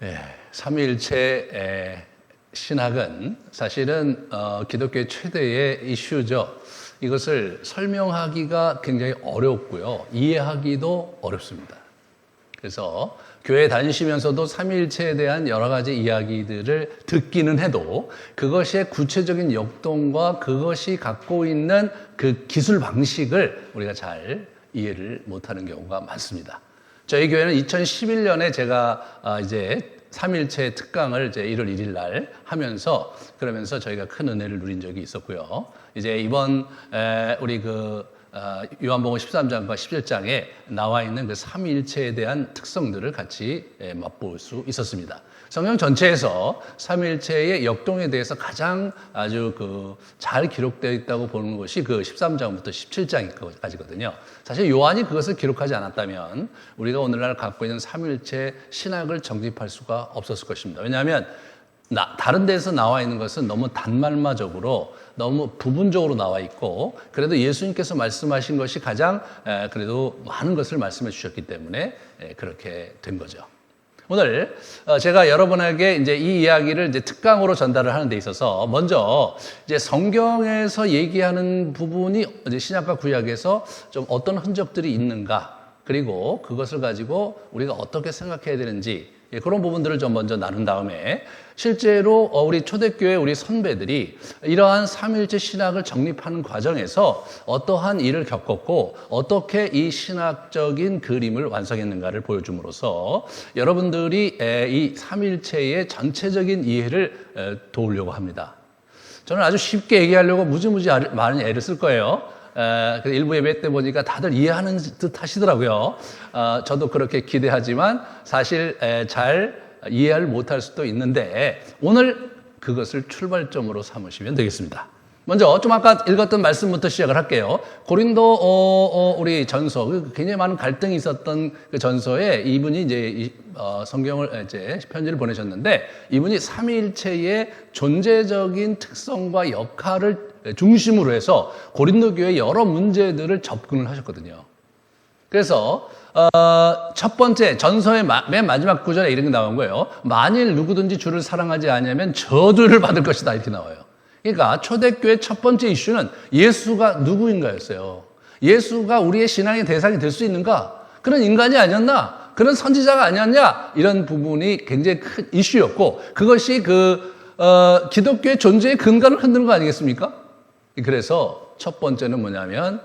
예, 삼위일체 신학은 사실은 기독교의 최대의 이슈죠. 이것을 설명하기가 굉장히 어렵고요. 이해하기도 어렵습니다. 그래서 교회 다니시면서도 삼위일체에 대한 여러 가지 이야기들을 듣기는 해도 그것의 구체적인 역동과 그것이 갖고 있는 그 기술 방식을 우리가 잘 이해를 못하는 경우가 많습니다. 저희 교회는 2011년에 제가 이제 삼위일체 특강을 이제 1월 1일 날 하면서 그러면서 저희가 큰 은혜를 누린 적이 있었고요. 이제 이번 우리 요한복음 13장과 17장에 나와 있는 그 삼위일체에 대한 특성들을 같이 맛볼 수 있었습니다. 성경 전체에서 삼위일체의 역동에 대해서 가장 아주 잘 기록되어 있다고 보는 것이 그 13장부터 17장까지거든요. 사실 요한이 그것을 기록하지 않았다면 우리가 오늘날 갖고 있는 삼위일체 신학을 정립할 수가 없었을 것입니다. 왜냐하면 다른 데서 나와 있는 것은 너무 단말마적으로 너무 부분적으로 나와 있고 그래도 예수님께서 말씀하신 것이 가장 그래도 많은 것을 말씀해 주셨기 때문에 그렇게 된 거죠. 오늘 제가 여러분에게 이제 이 이야기를 이제 특강으로 전달을 하는 데 있어서 먼저 이제 성경에서 얘기하는 부분이 이제 신약과 구약에서 좀 어떤 흔적들이 있는가 그리고 그것을 가지고 우리가 어떻게 생각해야 되는지 그런 부분들을 좀 먼저 나눈 다음에 실제로 우리 초대교회 우리 선배들이 이러한 삼위일체 신학을 정립하는 과정에서 어떠한 일을 겪었고 어떻게 이 신학적인 그림을 완성했는가를 보여줌으로써 여러분들이 이 삼위일체의 전체적인 이해를 도우려고 합니다. 저는 아주 쉽게 얘기하려고 무지무지 많은 애를 쓸 거예요. 일부 예배 때 보니까 다들 이해하는 듯 하시더라고요. 저도 그렇게 기대하지만 사실 잘 이해를 못할 수도 있는데 오늘 그것을 출발점으로 삼으시면 되겠습니다. 먼저 좀 아까 읽었던 말씀부터 시작을 할게요. 고린도 우리 전서 굉장히 많은 갈등이 있었던 그 전서에 이분이 이제 성경을 이제 편지를 보내셨는데 이분이 삼위일체의 존재적인 특성과 역할을 중심으로 해서 고린도 교회의 여러 문제들을 접근을 하셨거든요. 그래서 첫 번째 전서의 맨 마지막 구절에 이런 게 나온 거예요. 만일 누구든지 주를 사랑하지 않으면 저주를 받을 것이다 이렇게 나와요. 그러니까 초대교회 첫 번째 이슈는 예수가 누구인가였어요. 예수가 우리의 신앙의 대상이 될 수 있는가? 그런 인간이 아니었나? 그런 선지자가 아니었냐? 이런 부분이 굉장히 큰 이슈였고 그것이 기독교의 존재의 근간을 흔드는 거 아니겠습니까? 그래서 첫 번째는 뭐냐면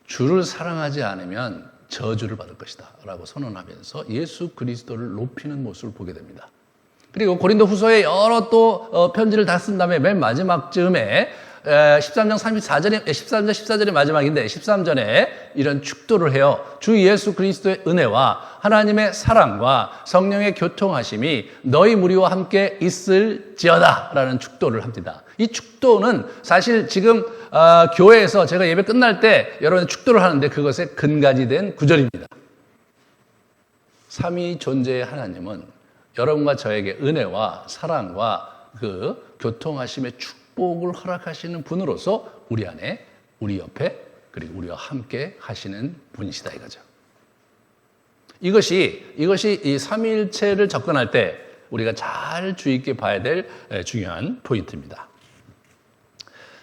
주를 사랑하지 않으면 저주를 받을 것이다 라고 선언하면서 예수 그리스도를 높이는 모습을 보게 됩니다. 그리고 고린도 후서에 여러 또 편지를 다 쓴 다음에 맨 마지막 즈음에 13장 14절의 마지막인데 13절에 이런 축도를 해요. 주 예수 그리스도의 은혜와 하나님의 사랑과 성령의 교통하심이 너희 무리와 함께 있을지어다 라는 축도를 합니다. 이 축도는 사실 지금 교회에서 제가 예배 끝날 때 여러분 축도를 하는데 그것의 근간이 된 구절입니다. 삼위 존재의 하나님은 여러분과 저에게 은혜와 사랑과 그 교통하심의 축복을 허락하시는 분으로서 우리 안에, 우리 옆에, 그리고 우리와 함께 하시는 분이시다 이거죠. 이것이 이 삼위일체를 접근할 때 우리가 잘 주의 있게 봐야 될 중요한 포인트입니다.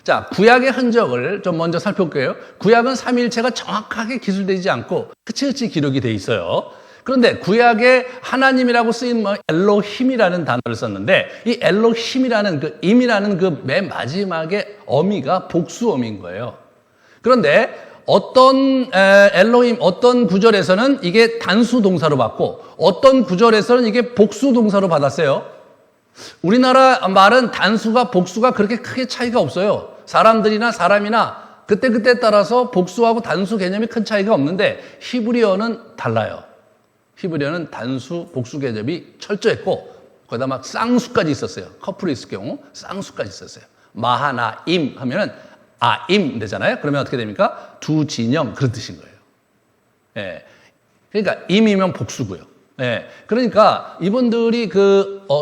자, 구약의 흔적을 좀 먼저 살펴볼게요. 구약은 삼위일체가 정확하게 기술되지 않고 흐릿이 기록이 돼 있어요. 그런데 구약에 하나님이라고 쓰인 엘로힘이라는 단어를 썼는데 이 엘로힘이라는 그 임이라는 그 맨 마지막에 어미가 복수어미인 거예요. 그런데 어떤 엘로힘 어떤 구절에서는 이게 단수 동사로 받고 어떤 구절에서는 이게 복수 동사로 받았어요. 우리나라 말은 단수가 복수가 그렇게 크게 차이가 없어요. 사람들이나 사람이나 그때그때 따라서 복수하고 단수 개념이 큰 차이가 없는데 히브리어는 달라요. 히브리어는 단수, 복수 개념이 철저했고 거기다 막 쌍수까지 있었어요. 커플이 있을 경우 쌍수까지 있었어요. 마하나임 하면은 아임 되잖아요. 그러면 어떻게 됩니까? 두 진영 그런 뜻인 거예요. 예. 그러니까 임이면 복수고요. 예. 그러니까 이분들이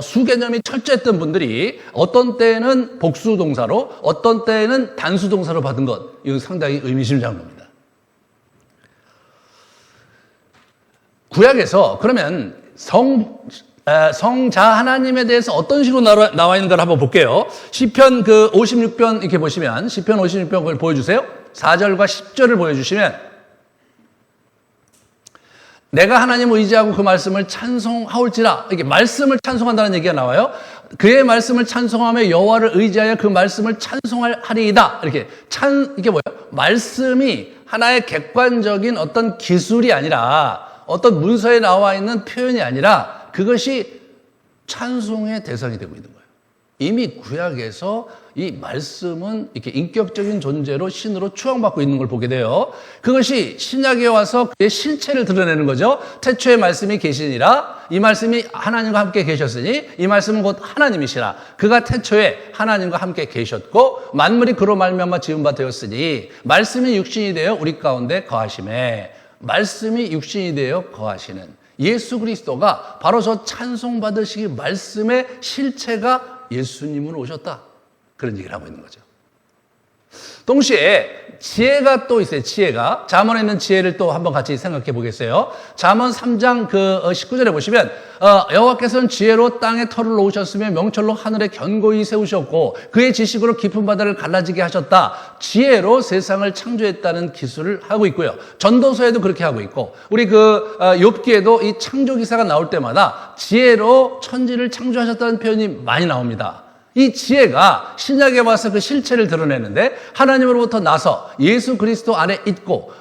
수 개념이 철저했던 분들이 어떤 때는 복수 동사로 어떤 때는 단수 동사로 받은 것 이건 상당히 의미심장한 겁니다. 구약에서 그러면 성자 하나님에 대해서 어떤 식으로 나와 있는가를 한번 볼게요. 시편 그 56편 이렇게 보시면 시편 56편 그걸 보여주세요. 4절과 10절을 보여주시면 내가 하나님을 의지하고 그 말씀을 찬송하올지라 이렇게 말씀을 찬송한다는 얘기가 나와요. 그의 말씀을 찬송하며 여호와를 의지하여 그 말씀을 찬송하리이다. 이게 뭐예요? 말씀이 하나의 객관적인 어떤 기술이 아니라 어떤 문서에 나와 있는 표현이 아니라 그것이 찬송의 대상이 되고 있는 거예요. 이미 구약에서 이 말씀은 이렇게 인격적인 존재로 신으로 추앙받고 있는 걸 보게 돼요. 그것이 신약에 와서 그의 실체를 드러내는 거죠. 태초에 말씀이 계시니라 이 말씀이 하나님과 함께 계셨으니 이 말씀은 곧 하나님이시라. 그가 태초에 하나님과 함께 계셨고 만물이 그로 말미암아 지은 바 되었으니 말씀이 육신이 되어 우리 가운데 거하심에 말씀이 육신이 되어 거하시는 예수 그리스도가 바로 저 찬송받으시기 말씀의 실체가 예수님으로 오셨다. 그런 얘기를 하고 있는 거죠. 동시에 지혜가 또 있어요. 지혜가. 잠언에 있는 지혜를 또 한번 같이 생각해 보겠어요. 잠언 3장 그 19절에 보시면 여호와께서는 지혜로 땅에 털을 놓으셨으며 명철로 하늘에 견고히 세우셨고 그의 지식으로 깊은 바다를 갈라지게 하셨다. 지혜로 세상을 창조했다는 기술을 하고 있고요. 전도서에도 그렇게 하고 있고 우리 그 욥기에도 이 창조 기사가 나올 때마다 지혜로 천지를 창조하셨다는 표현이 많이 나옵니다. 이 지혜가 신약에 와서 그 실체를 드러내는데 하나님으로부터 나서 예수 그리스도 안에 있고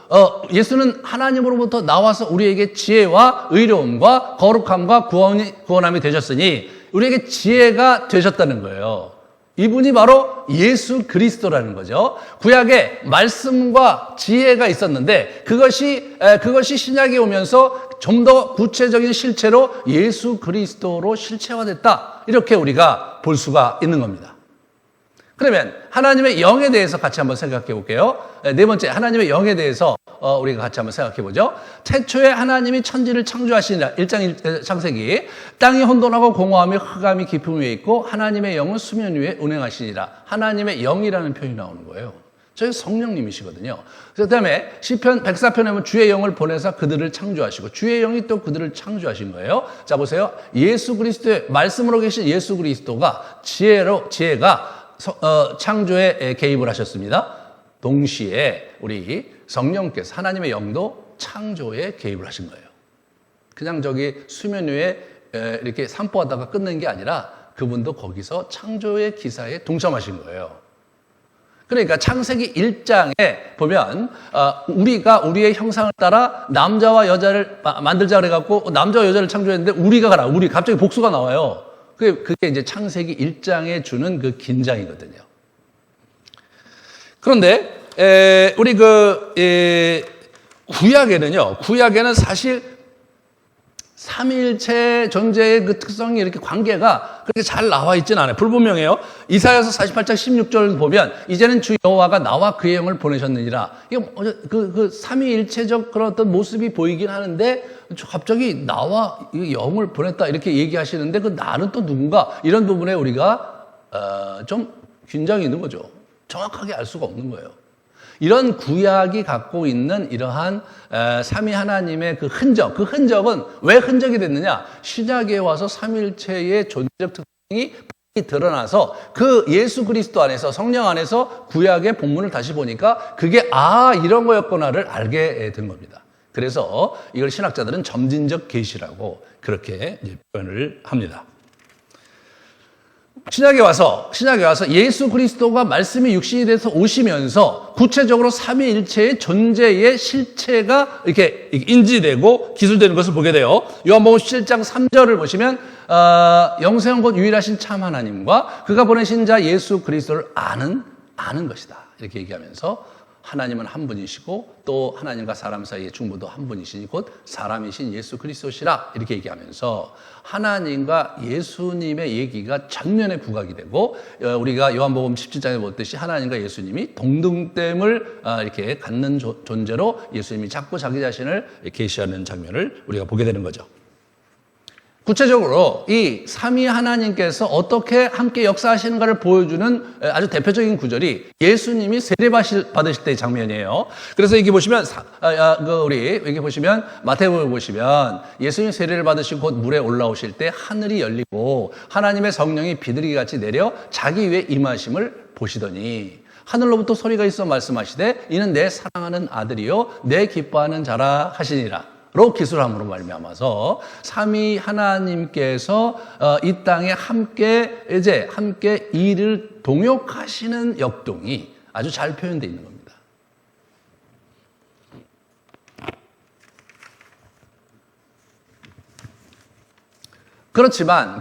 예수는 하나님으로부터 나와서 우리에게 지혜와 의로움과 거룩함과 구원함이 되셨으니 우리에게 지혜가 되셨다는 거예요. 이분이 바로 예수 그리스도라는 거죠. 구약에 말씀과 지혜가 있었는데 그것이 신약에 오면서 좀 더 구체적인 실체로 예수 그리스도로 실체화됐다. 이렇게 우리가 볼 수가 있는 겁니다. 그러면 하나님의 영에 대해서 같이 한번 생각해 볼게요. 네 번째, 하나님의 영에 대해서 우리가 같이 한번 생각해 보죠. 태초에 하나님이 천지를 창조하시니라. 1장 창세기. 땅이 혼돈하고 공허함이 흑암이 깊음 위에 있고 하나님의 영은 수면 위에 운행하시니라. 하나님의 영이라는 표현이 나오는 거예요. 저희 성령님이시거든요. 그다음에 시편 104편에 보면 주의 영을 보내사 그들을 창조하시고 주의 영이 또 그들을 창조하신 거예요. 자 보세요. 예수 그리스도의 말씀으로 계신 예수 그리스도가 지혜가 창조에 개입을 하셨습니다. 동시에 우리 성령께서 하나님의 영도 창조에 개입을 하신 거예요. 그냥 저기 수면 위에 이렇게 산보하다가 끝낸 게 아니라 그분도 거기서 창조의 기사에 동참하신 거예요. 그러니까 창세기 1장에 보면 우리가 우리의 형상을 따라 남자와 여자를 만들자 그래갖고 남자와 여자를 창조했는데 우리가 가라. 우리 갑자기 복수가 나와요. 그게 이제 창세기 1장에 주는 그 긴장이거든요. 그런데 우리 구약에는 사실 삼위일체 존재의 그 특성이 이렇게 관계가 그렇게 잘 나와 있지는 않아요. 불분명해요. 이사야서 48장 16절 보면 이제는 주 여호와가 나와 그의 영을 보내셨느니라. 이게 그 삼위일체적 그런 어떤 모습이 보이긴 하는데 갑자기 나와 영을 보냈다 이렇게 얘기하시는데 그 나는 또 누군가 이런 부분에 우리가 좀 긴장이 있는 거죠. 정확하게 알 수가 없는 거예요. 이런 구약이 갖고 있는 이러한 삼위 하나님의 그 흔적은 왜 흔적이 됐느냐? 신약에 와서 삼위일체의 존재적 특성이 드러나서 그 예수 그리스도 안에서 성령 안에서 구약의 본문을 다시 보니까 그게 이런 거였구나를 알게 된 겁니다. 그래서 이걸 신학자들은 점진적 계시라고 그렇게 표현을 합니다. 신약에 와서 예수 그리스도가 말씀이 육신이 돼서 오시면서 구체적으로 삼위일체의 존재의 실체가 이렇게 인지되고 기술되는 것을 보게 돼요. 요한복음 7장 3절을 보시면 영생 곧 유일하신 참 하나님과 그가 보내신 자 예수 그리스도를 아는 것이다. 이렇게 얘기하면서 하나님은 한 분이시고 또 하나님과 사람 사이의 중보도 한 분이시니 곧 사람이신 예수 그리스도시라 이렇게 얘기하면서 하나님과 예수님의 얘기가 전면에 부각이 되고 우리가 요한복음 17장에 보듯이 하나님과 예수님이 동등됨을 이렇게 갖는 존재로 예수님이 자꾸 자기 자신을 계시하는 장면을 우리가 보게 되는 거죠. 구체적으로 이 삼위 하나님께서 어떻게 함께 역사하시는가를 보여주는 아주 대표적인 구절이 예수님이 세례 받으실 때의 장면이에요. 그래서 여기 보시면 우리 여기 보시면 마태복음 보시면 예수님 세례를 받으시고 곧 물에 올라오실 때 하늘이 열리고 하나님의 성령이 비둘기 같이 내려 자기 위에 임하심을 보시더니 하늘로부터 소리가 있어 말씀하시되 이는 내 사랑하는 아들이요 내 기뻐하는 자라 하시니라. 로 기술함으로 말미암아서 삼위 하나님께서 이 땅에 함께 일을 동역하시는 역동이 아주 잘 표현되어 있는 겁니다. 그렇지만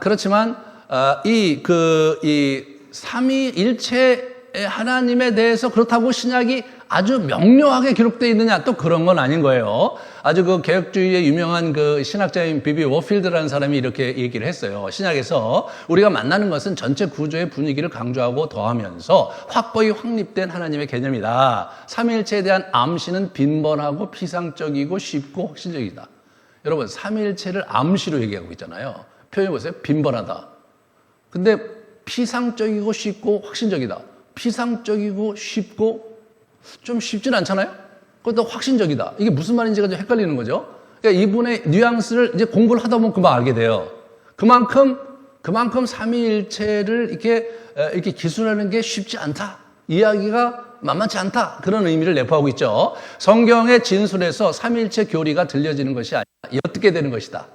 이 삼위일체 하나님에 대해서 그렇다고 신약이 아주 명료하게 기록되어 있느냐 또 그런 건 아닌 거예요. 아주 그 개혁주의의 유명한 그 신학자인 비비 워필드라는 사람이 이렇게 얘기를 했어요. 신약에서 우리가 만나는 것은 전체 구조의 분위기를 강조하고 더하면서 확고히 확립된 하나님의 개념이다. 삼위일체에 대한 암시는 빈번하고 피상적이고 쉽고 확신적이다. 여러분 삼위일체를 암시로 얘기하고 있잖아요. 표현해 보세요. 빈번하다. 근데 피상적이고 쉽고 확신적이다. 피상적이고 쉽고 좀 쉽진 않잖아요? 그것도 확신적이다. 이게 무슨 말인지가 좀 헷갈리는 거죠? 그러니까 이분의 뉘앙스를 이제 공부를 하다 보면 금방 알게 돼요. 그만큼 삼위일체를 이렇게 기술하는 게 쉽지 않다. 이야기가 만만치 않다. 그런 의미를 내포하고 있죠. 성경의 진술에서 삼위일체 교리가 들려지는 것이 아니라 엿듣게 되는 것이다.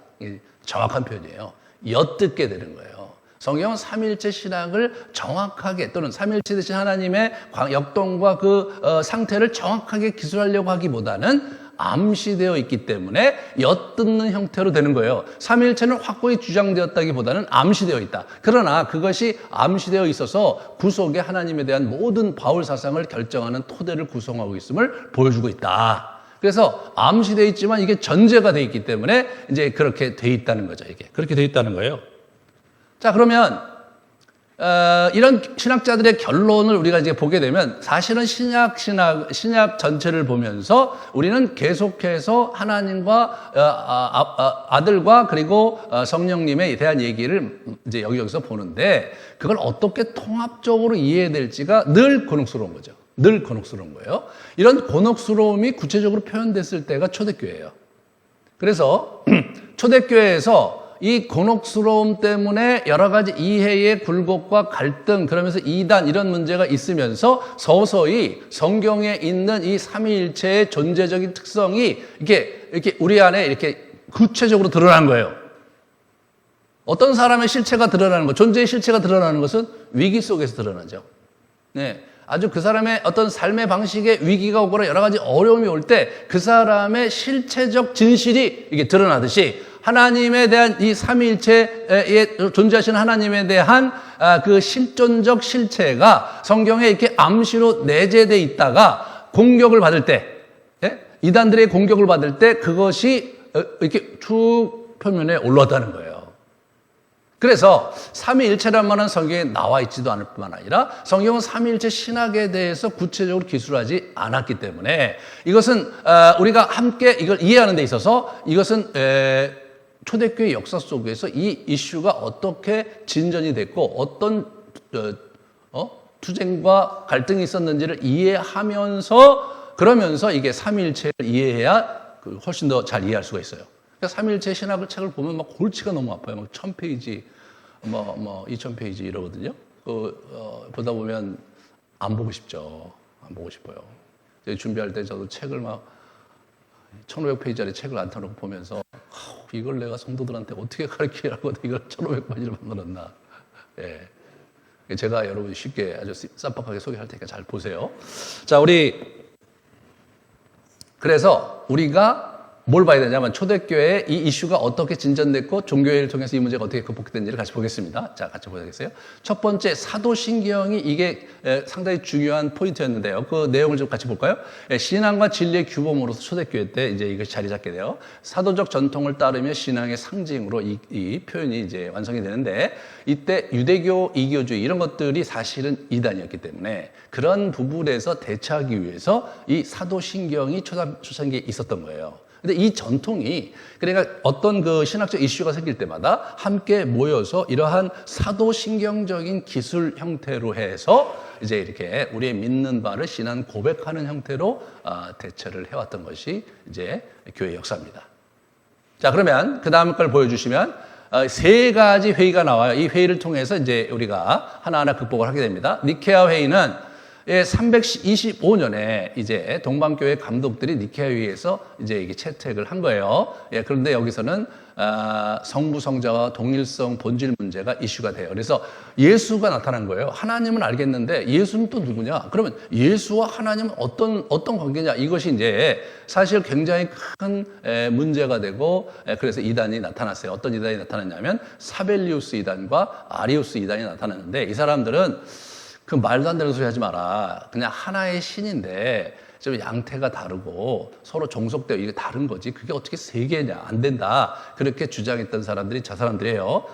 정확한 표현이에요. 엿듣게 되는 거예요. 성경은 삼위일체 신학을 정확하게 또는 삼위일체 되신 하나님의 역동과 그 상태를 정확하게 기술하려고 하기보다는 암시되어 있기 때문에 엿듣는 형태로 되는 거예요. 삼위일체는 확고히 주장되었다기보다는 암시되어 있다. 그러나 그것이 암시되어 있어서 구속의 하나님에 대한 모든 바울 사상을 결정하는 토대를 구성하고 있음을 보여주고 있다. 그래서 암시되어 있지만 이게 전제가 되어 있기 때문에 이제 그렇게 되어 있다는 거죠. 이게 그렇게 되어 있다는 거예요. 자, 그러면 이런 신학자들의 결론을 우리가 이제 보게 되면 사실은 신약 전체를 보면서 우리는 계속해서 하나님과 아들과 그리고 성령님에 대한 얘기를 이제 여기서 보는데 그걸 어떻게 통합적으로 이해해야 될지가 늘 곤혹스러운 거죠. 늘 곤혹스러운 거예요. 이런 곤혹스러움이 구체적으로 표현됐을 때가 초대교회예요. 그래서 초대교회에서 이 곤혹스러움 때문에 여러 가지 이해의 굴곡과 갈등, 그러면서 이단 이런 문제가 있으면서 서서히 성경에 있는 이 삼위일체의 존재적인 특성이 이렇게 우리 안에 이렇게 구체적으로 드러난 거예요. 어떤 사람의 실체가 드러나는 것, 존재의 실체가 드러나는 것은 위기 속에서 드러나죠. 네. 아주 그 사람의 어떤 삶의 방식에 위기가 오거나 여러 가지 어려움이 올 때 그 사람의 실체적 진실이 이게 드러나듯이 하나님에 대한 이 삼위일체에 존재하시는 하나님에 대한 그 실존적 실체가 성경에 이렇게 암시로 내재되어 있다가 공격을 받을 때, 이단들의 공격을 받을 때 그것이 이렇게 쭉 표면에 올라왔다는 거예요. 그래서 삼위일체란 말은 성경에 나와 있지도 않을 뿐만 아니라 성경은 삼위일체 신학에 대해서 구체적으로 기술하지 않았기 때문에 이것은 우리가 함께 이걸 이해하는 데 있어서 이것은 초대교회 역사 속에서 이 이슈가 어떻게 진전이 됐고 어떤 투쟁과 갈등이 있었는지를 이해하면서 그러면서 이게 삼위일체를 이해해야 훨씬 더 잘 이해할 수가 있어요. 그러니까 삼위일체 신학을 책을 보면 막 골치가 너무 아파요. 막 1000페이지, 2000페이지 이러거든요. 보다 보면 안 보고 싶죠. 안 보고 싶어요. 준비할 때 저도 책을 막 1500페이지짜리 책을 안 타놓고 보면서 이걸 내가 성도들한테 어떻게 가르치라고 이걸 1500페이지를 만들었나. 예. 제가 여러분 쉽게 아주 쌈박하게 소개할 테니까 잘 보세요. 자, 그래서 우리가 뭘 봐야 되냐면 초대교회의 이 이슈가 어떻게 진전됐고 종교회를 통해서 이 문제가 어떻게 극복됐는지를 같이 보겠습니다. 자, 같이 보겠어요. 첫 번째 사도신경이 이게 상당히 중요한 포인트였는데요. 그 내용을 좀 같이 볼까요? 신앙과 진리의 규범으로서 초대교회 때 이제 이것이 자리 잡게 돼요. 사도적 전통을 따르며 신앙의 상징으로 이 표현이 이제 완성이 되는데 이때 유대교, 이교주의 이런 것들이 사실은 이단이었기 때문에 그런 부분에서 대처하기 위해서 이 사도신경이 초창기에 있었던 거예요. 근데 근데 이 전통이 그러니까 어떤 그 신학적 이슈가 생길 때마다 함께 모여서 이러한 사도신경적인 기술 형태로 해서 이제 이렇게 우리의 믿는 바를 신앙 고백하는 형태로 대처를 해왔던 것이 이제 교회 역사입니다. 자, 그러면 그 다음 걸 보여주시면 세 가지 회의가 나와요. 이 회의를 통해서 이제 우리가 하나하나 극복을 하게 됩니다. 니케아 회의는 325년에 이제 동방교회 감독들이 니케아 회의에서 이제 이게 채택을 한 거예요. 예, 그런데 여기서는 성부 성자와 동일성 본질 문제가 이슈가 돼요. 그래서 예수가 나타난 거예요. 하나님은 알겠는데 예수는 또 누구냐? 그러면 예수와 하나님은 어떤 관계냐? 이것이 이제 사실 굉장히 큰 문제가 되고 그래서 이단이 나타났어요. 어떤 이단이 나타났냐면 사벨리우스 이단과 아리우스 이단이 나타났는데 이 사람들은 그 말도 안 되는 소리 하지 마라. 그냥 하나의 신인데 좀 양태가 다르고 서로 종속되어 이게 다른 거지. 그게 어떻게 세 개냐? 안 된다. 그렇게 주장했던 사람들이 저 사람들이에요.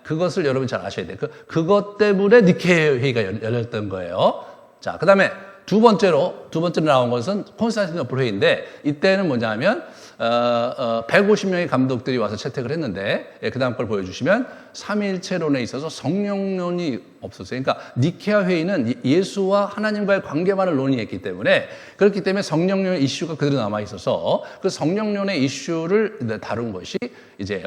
그것을 여러분 잘 아셔야 돼요. 그것 때문에 니케아 회의가 열렸던 거예요. 자, 그 다음에 두 번째로 나온 것은 콘스탄티노플 회의인데 이때는 뭐냐면 150명의 감독들이 와서 채택을 했는데 그 다음 걸 보여주시면 삼위일체론에 있어서 성령론이 없었어요. 그러니까 니케아 회의는 예수와 하나님과의 관계만을 논의했기 때문에 그렇기 때문에 성령론의 이슈가 그대로 남아 있어서 그 성령론의 이슈를 다룬 것이 이제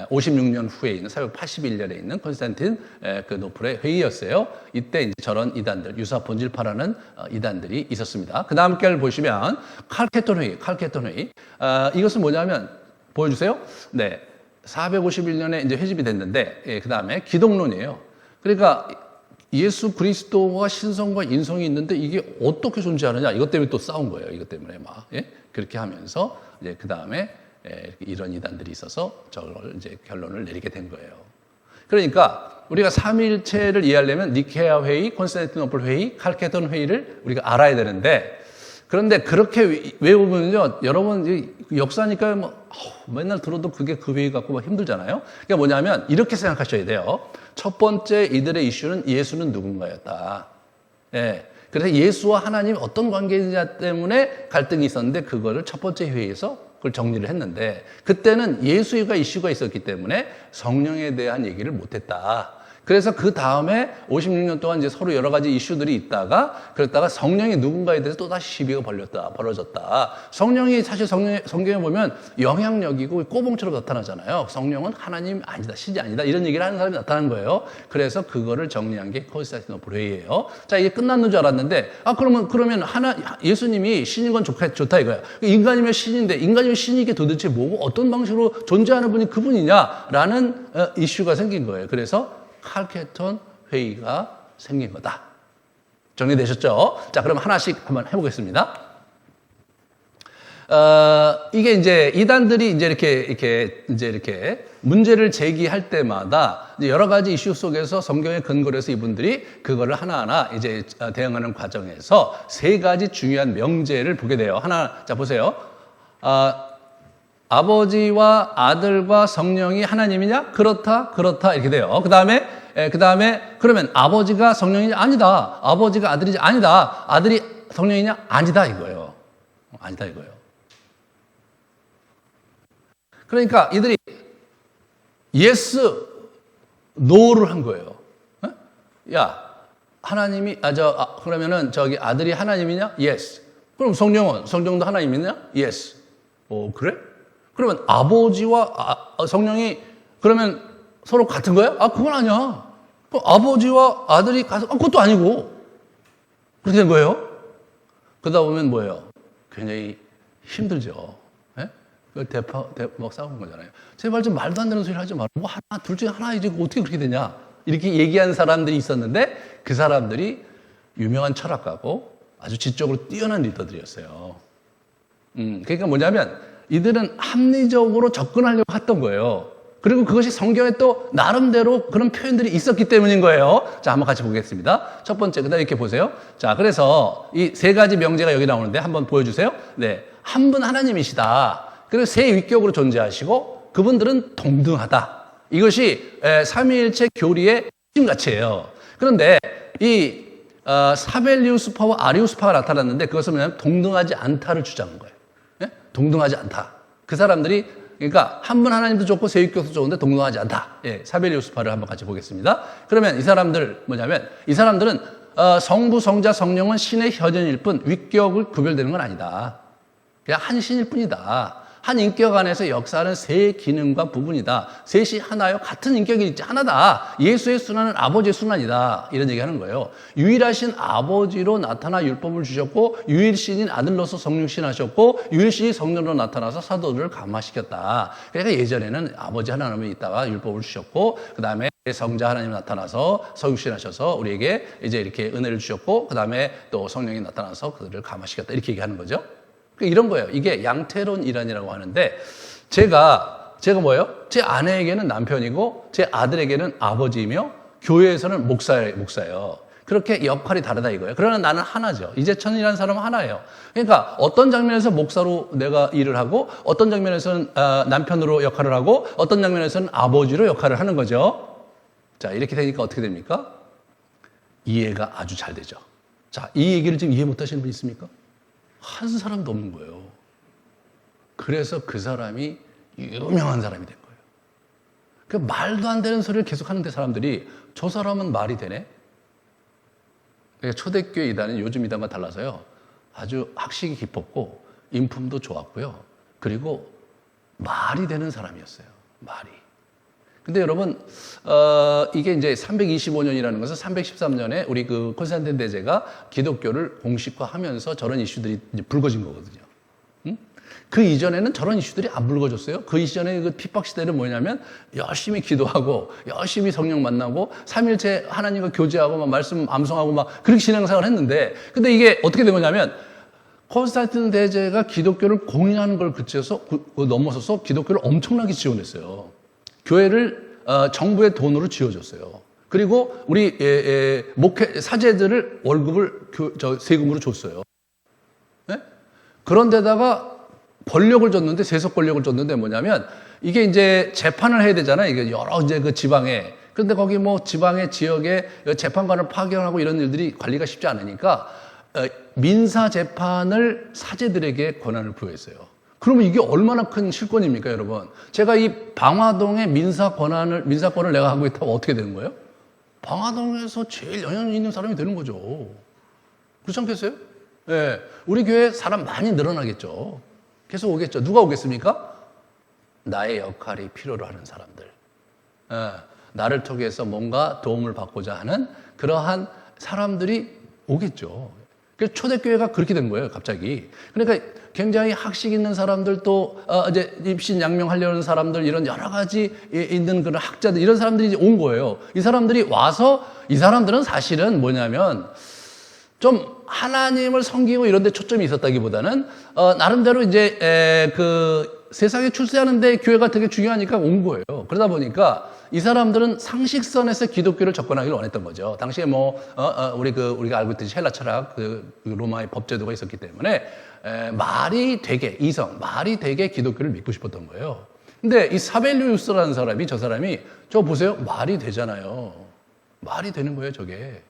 56년 후에 있는 481년에 있는 콘스탄틴 그 노플의 회의였어요. 이때 이제 저런 이단들, 유사 본질파라는 이단들이 있었습니다. 그 다음 걸 보시면 칼케톤 회의. 이것은 뭐냐면 보여주세요. 네, 451년에 이제 회집이 됐는데 그 다음에 기독론이에요. 그러니까 예수 그리스도와 신성과 인성이 있는데 이게 어떻게 존재하느냐 이것 때문에 또 싸운 거예요. 이것 때문에 막 그렇게 하면서 이제 그 다음에 이런 이단들이 있어서 저걸 이제 결론을 내리게 된 거예요. 그러니까 우리가 삼위일체를 이해하려면 니케아 회의, 콘스탄티노플 회의, 칼케돈 회의를 우리가 알아야 되는데 그런데 그렇게 외우면요, 여러분 역사니까 맨날 들어도 그게 그 회의 갖고 막 힘들잖아요. 그게 뭐냐면 이렇게 생각하셔야 돼요. 첫 번째 이들의 이슈는 예수는 누군가였다. 예. 그래서 예수와 하나님 어떤 관계이냐 때문에 갈등이 있었는데 그거를 첫 번째 회의에서 그걸 정리를 했는데 그때는 예수가 이슈가 있었기 때문에 성령에 대한 얘기를 못했다. 그래서 그 다음에 56년 동안 이제 서로 여러 가지 이슈들이 있다가 그랬다가 성령이 누군가에 대해서 또다시 시비가 벌어졌다. 성령이 사실 성경에 보면 영향력이고 꼬봉처럼 나타나잖아요. 성령은 하나님 아니다, 신이 아니다 이런 얘기를 하는 사람이 나타난 거예요. 그래서 그거를 정리한 게 콘스탄티노플 회의예요. 자, 이게 끝났는 줄 알았는데 그러면 예수님이 신인 건 좋다 이거야. 인간이면 신인데 인간이면 신이 게 도대체 뭐고 어떤 방식으로 존재하는 분이 그분이냐라는 이슈가 생긴 거예요. 그래서 칼케톤 회의가 생긴 거다. 정리되셨죠? 자, 그럼 하나씩 한번 해보겠습니다. 이게 이제 이단들이 이제 이렇게 문제를 제기할 때마다 이제 여러 가지 이슈 속에서 성경의 근거로 해서 이분들이 그거를 하나하나 이제 대응하는 과정에서 세 가지 중요한 명제를 보게 돼요. 자, 보세요. 아버지와 아들과 성령이 하나님이냐? 그렇다 이렇게 돼요. 그 다음에 그러면 아버지가 성령이냐? 아니다. 아버지가 아들이지? 아니다. 아들이 성령이냐? 아니다 이거예요. 아니다 이거예요. 그러니까 이들이 yes, no를 한 거예요. 야, 하나님이 그러면은 아들이 하나님이냐? yes. 그럼 성령도 하나님이냐? yes. 그래? 그러면 아버지와 성령이 그러면 서로 같은 거야? 그건 아니야. 그럼 아버지와 아들이 그것도 아니고 그렇게 된 거예요. 그러다 보면 뭐예요? 굉장히 힘들죠. 대박 싸우는 거잖아요. 제발 좀 말도 안 되는 소리 하지 말고 둘 중에 하나이지 어떻게 그렇게 되냐 이렇게 얘기한 사람들이 있었는데 그 사람들이 유명한 철학가고 아주 지적으로 뛰어난 리더들이었어요. 그러니까 뭐냐면 이들은 합리적으로 접근하려고 했던 거예요. 그리고 그것이 성경에 또 나름대로 그런 표현들이 있었기 때문인 거예요. 자, 한번 같이 보겠습니다. 첫 번째, 그다음에 이렇게 보세요. 자, 그래서 이 세 가지 명제가 여기 나오는데 한번 보여주세요. 네, 한 분 하나님이시다. 그리고 세 위격으로 존재하시고 그분들은 동등하다. 이것이 삼위일체 교리의 핵심 가치예요. 그런데 이 사벨리우스파와 아리우스파가 나타났는데 그것은 뭐냐면 동등하지 않다를 주장한 거예요. 예? 동등하지 않다. 그 사람들이 그러니까 한 분 하나님도 좋고 세위격도 좋은데 동등하지 않다. 예, 사벨리우스파를 한번 같이 보겠습니다. 그러면 이 사람들 뭐냐면 이 사람들은 성부, 성자, 성령은 신의 현현일 뿐 위격을 구별되는 건 아니다. 그냥 한 신일 뿐이다. 한 인격 안에서 역사하는 세 기능과 부분이다. 셋이 하나요. 같은 인격이 있지 하나다. 예수의 순환은 아버지의 순환이다. 이런 얘기하는 거예요. 유일하신 아버지로 나타나 율법을 주셨고 유일신인 아들로서 성령신 하셨고 유일신이 성령으로 나타나서 사도들을 감화시켰다. 그러니까 예전에는 아버지 하나님이 있다가 율법을 주셨고 그 다음에 성자 하나님이 나타나서 성육신 하셔서 우리에게 이제 이렇게 은혜를 주셨고 그 다음에 또 성령이 나타나서 그들을 감화시켰다. 이렇게 얘기하는 거죠. 이런 거예요. 이게 양태론 이론이라고 하는데 제가 뭐예요? 제 아내에게는 남편이고 제 아들에게는 아버지이며 교회에서는 목사예요. 그렇게 역할이 다르다 이거예요. 그러나 나는 하나죠. 이재천이라는 사람은 하나예요. 그러니까 어떤 장면에서 목사로 내가 일을 하고 어떤 장면에서는 남편으로 역할을 하고 어떤 장면에서는 아버지로 역할을 하는 거죠. 자, 이렇게 되니까 어떻게 됩니까? 이해가 아주 잘 되죠. 자, 이 얘기를 지금 이해 못 하시는 분 있습니까? 한 사람도 없는 거예요. 그래서 그 사람이 유명한 사람이 된 거예요. 그 말도 안 되는 소리를 계속 하는데 사람들이 저 사람은 말이 되네? 그러니까 초대교회 이단은 요즘 이단과 달라서요. 아주 학식이 깊었고 인품도 좋았고요. 그리고 말이 되는 사람이었어요. 말이. 근데 여러분, 이게 이제 325년이라는 것은 313년에 우리 그 콘스탄틴 대제가 기독교를 공식화하면서 저런 이슈들이 이제 불거진 거거든요. 그 이전에는 저런 이슈들이 안 불거졌어요. 그 이전에 그 핍박 시대는 뭐냐면 열심히 기도하고 열심히 성령 만나고 삼일체 하나님과 교제하고 막 말씀 암송하고 막 그렇게 신앙생활을 했는데 근데 이게 어떻게 된 거냐면 콘스탄틴 대제가 기독교를 공인하는 걸 그쳐서 넘어서서 기독교를 엄청나게 지원했어요. 교회를 정부의 돈으로 지어줬어요. 그리고 우리 목회 사제들을 월급을 세금으로 줬어요. 네? 그런데다가 권력을 줬는데 세속 권력을 줬는데 뭐냐면 이게 이제 재판을 해야 되잖아요. 이게 여러 이제 그 지방에. 그런데 거기 뭐 지방의 지역에 재판관을 파견하고 이런 일들이 관리가 쉽지 않으니까 민사 재판을 사제들에게 권한을 부여했어요. 그러면 이게 얼마나 큰 실권입니까, 여러분? 제가 이 방화동의 민사권을 내가 하고 있다고 어떻게 되는 거예요? 방화동에서 제일 영향력 있는 사람이 되는 거죠. 그렇지 않겠어요? 예. 네. 우리 교회 사람 많이 늘어나겠죠. 계속 오겠죠. 누가 오겠습니까? 나의 역할이 필요로 하는 사람들. 예. 나를 통해서 뭔가 도움을 받고자 하는 그러한 사람들이 오겠죠. 그래서 초대교회가 그렇게 된 거예요, 갑자기. 그러니까 굉장히 학식 있는 사람들 또, 이제 입신양명하려는 사람들, 이런 여러 가지 있는 그런 학자들, 이런 사람들이 이제 온 거예요. 이 사람들이 와서, 이 사람들은 사실은 뭐냐면, 좀 하나님을 섬기고 이런 데 초점이 있었다기보다는, 나름대로 이제, 세상에 출세하는데 교회가 되게 중요하니까 온 거예요. 그러다 보니까 이 사람들은 상식선에서 기독교를 접근하기를 원했던 거죠. 당시에 뭐, 우리가 알고 있듯이 헬라 철학, 그 로마의 법제도가 있었기 때문에, 말이 되게 기독교를 믿고 싶었던 거예요. 근데 이 사벨리우스라는 사람이, 저 사람이, 저 보세요. 말이 되잖아요. 말이 되는 거예요, 저게.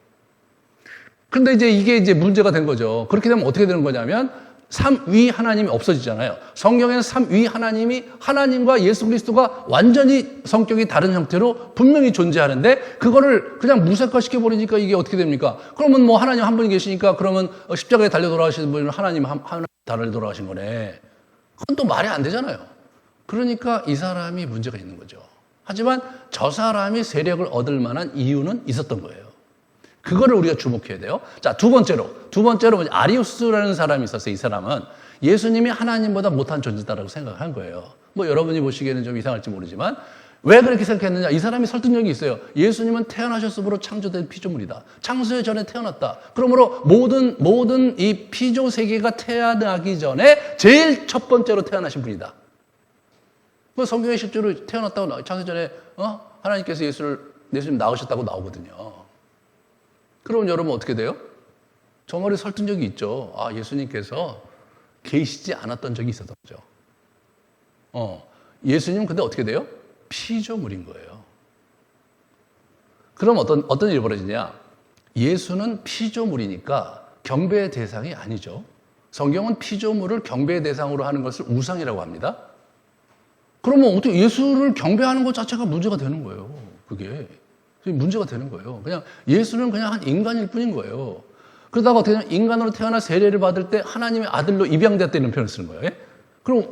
근데 이게 이제 문제가 된 거죠. 그렇게 되면 어떻게 되는 거냐면, 삼위 하나님이 없어지잖아요. 성경에는 삼위 하나님이 하나님과 예수 그리스도가 완전히 성격이 다른 형태로 분명히 존재하는데 그거를 그냥 무색화시켜버리니까 이게 어떻게 됩니까? 그러면 뭐 하나님 한 분이 계시니까 그러면 십자가에 달려 돌아가시는 분은 하나님 달려 돌아가신 거네. 그건 또 말이 안 되잖아요. 그러니까 이 사람이 문제가 있는 거죠. 하지만 저 사람이 세력을 얻을 만한 이유는 있었던 거예요. 그거를 우리가 주목해야 돼요. 자, 두 번째로 아리우스라는 사람이 있었어요. 이 사람은 예수님이 하나님보다 못한 존재다라고 생각한 거예요. 뭐 여러분이 보시기에는 좀 이상할지 모르지만 왜 그렇게 생각했느냐? 이 사람이 설득력이 있어요. 예수님은 태어나셨으므로 창조된 피조물이다. 창세 전에 태어났다. 그러므로 모든 이 피조 세계가 태어나기 전에 제일 첫 번째로 태어나신 분이다. 그 성경에 실제로 태어났다고 창세 전에 하나님께서 예수님 낳으셨다고 나오거든요. 그러면 여러분 어떻게 돼요? 저 말에 설득력이 있죠. 아, 예수님께서 계시지 않았던 적이 있었던 거죠. 예수님은 근데 어떻게 돼요? 피조물인 거예요. 그럼 어떤 일이 벌어지냐? 예수는 피조물이니까 경배의 대상이 아니죠. 성경은 피조물을 경배의 대상으로 하는 것을 우상이라고 합니다. 그러면 어떻게 예수를 경배하는 것 자체가 문제가 되는 거예요. 그게 문제가 되는 거예요. 그냥 예수는 그냥 한 인간일 뿐인 거예요. 그러다가 어떻게 되냐면 인간으로 태어나 세례를 받을 때 하나님의 아들로 입양되었다는 표현을 쓰는 거예요. 그럼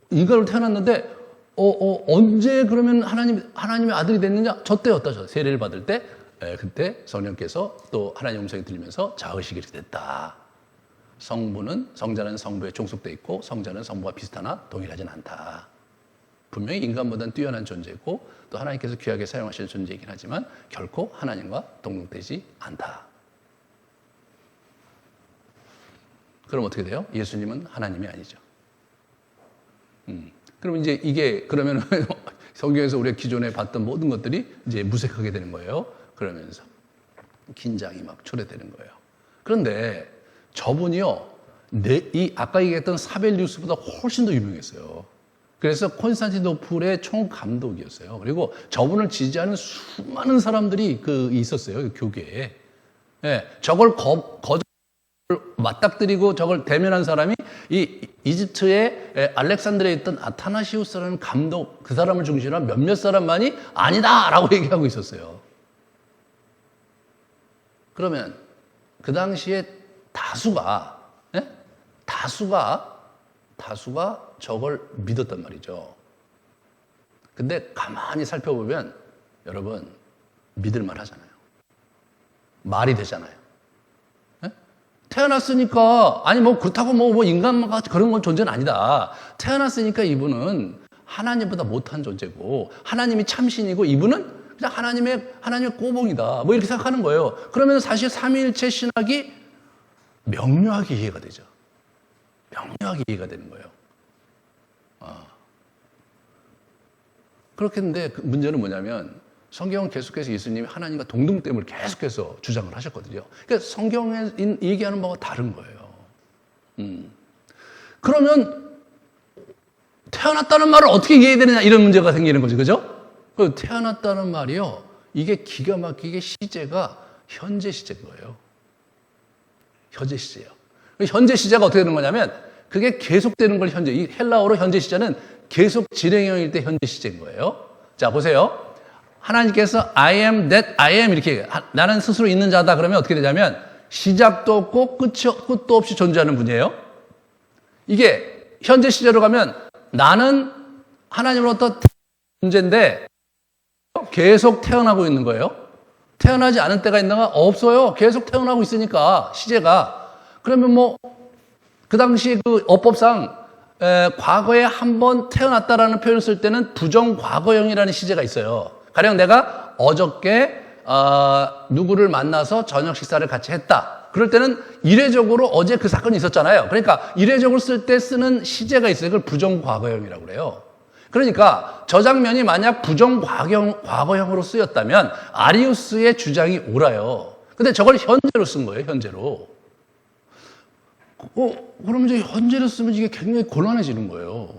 인간으로 태어났는데 언제 그러면 하나님의 아들이 됐느냐? 저 때였다. 저 세례를 받을 때 그때 성령께서 또 하나님 음성이 들리면서 자의식이 됐다. 성자는 성부에 종속되어 있고 성자는 성부와 비슷하나 동일하진 않다. 분명히 인간보다는 뛰어난 존재고 또 하나님께서 귀하게 사용하시는 존재이긴 하지만 결코 하나님과 동등되지 않다. 그럼 어떻게 돼요? 예수님은 하나님이 아니죠. 그럼 이제 이게 그러면 성경에서 우리가 기존에 봤던 모든 것들이 이제 무색하게 되는 거예요. 그러면서 긴장이 막 초래되는 거예요. 그런데 저분이요, 이 아까 얘기했던 사벨리우스보다 훨씬 더 유명했어요. 그래서 콘스탄티노플의 총감독이었어요. 그리고 저분을 지지하는 수많은 사람들이 있었어요, 교계에. 저걸 맞닥뜨리고 저걸 대면한 사람이 이 이집트의 알렉산드리아에 있던 아타나시우스라는 감독, 그 사람을 중심으로 한 몇몇 사람만이 아니다라고 얘기하고 있었어요. 그러면 그 당시에 다수가 저걸 믿었단 말이죠. 근데 가만히 살펴보면 여러분 믿을만 하잖아요. 말이 되잖아요. 태어났으니까 아니 뭐 그렇다고 뭐 인간과 그런 건 존재는 아니다. 태어났으니까 이분은 하나님보다 못한 존재고 하나님이 참신이고 이분은 그냥 하나님의 꼬봉이다. 뭐 이렇게 생각하는 거예요. 그러면 사실 삼위일체 신학이 명료하게 이해가 되죠. 명료하게 이해가 되는 거예요. 그렇겠는데 그 문제는 뭐냐면 성경은 계속해서 예수님이 하나님과 동등됨을 계속해서 주장을 하셨거든요. 그러니까 성경에 얘기하는 바와 다른 거예요. 그러면 태어났다는 말을 어떻게 이해해야 되느냐 이런 문제가 생기는 거죠. 그죠? 태어났다는 말이요. 이게 기가 막히게 시제가 현재 시제인 거예요. 현재 시제예요. 현재 시제가 어떻게 되는 거냐면 그게 계속되는 걸 현재, 이 헬라어로 현재 시제는 계속 진행형일 때 현재 시제인 거예요. 자, 보세요. 하나님께서 I am that I am 이렇게 나는 스스로 있는 자다 그러면 어떻게 되냐면 시작도 없고 끝도 없이 존재하는 분이에요. 이게 현재 시제로 가면 나는 하나님으로부터 존재인데 계속 태어나고 있는 거예요. 태어나지 않은 때가 있나가 없어요. 계속 태어나고 있으니까 시제가. 그러면 뭐 그 당시 그 어법상 과거에 한 번 태어났다라는 표현을 쓸 때는 부정과거형이라는 시제가 있어요. 가령 내가 어저께 누구를 만나서 저녁 식사를 같이 했다. 그럴 때는 이례적으로 어제 그 사건이 있었잖아요. 그러니까 이례적으로 쓸 때 쓰는 시제가 있어요. 그걸 부정과거형이라고 그래요. 그러니까 저 장면이 만약 부정과거형으로 쓰였다면 아리우스의 주장이 옳아요. 근데 저걸 현재로 쓴 거예요. 현재로. 그럼 이제 현재로 쓰면 이게 굉장히 곤란해지는 거예요.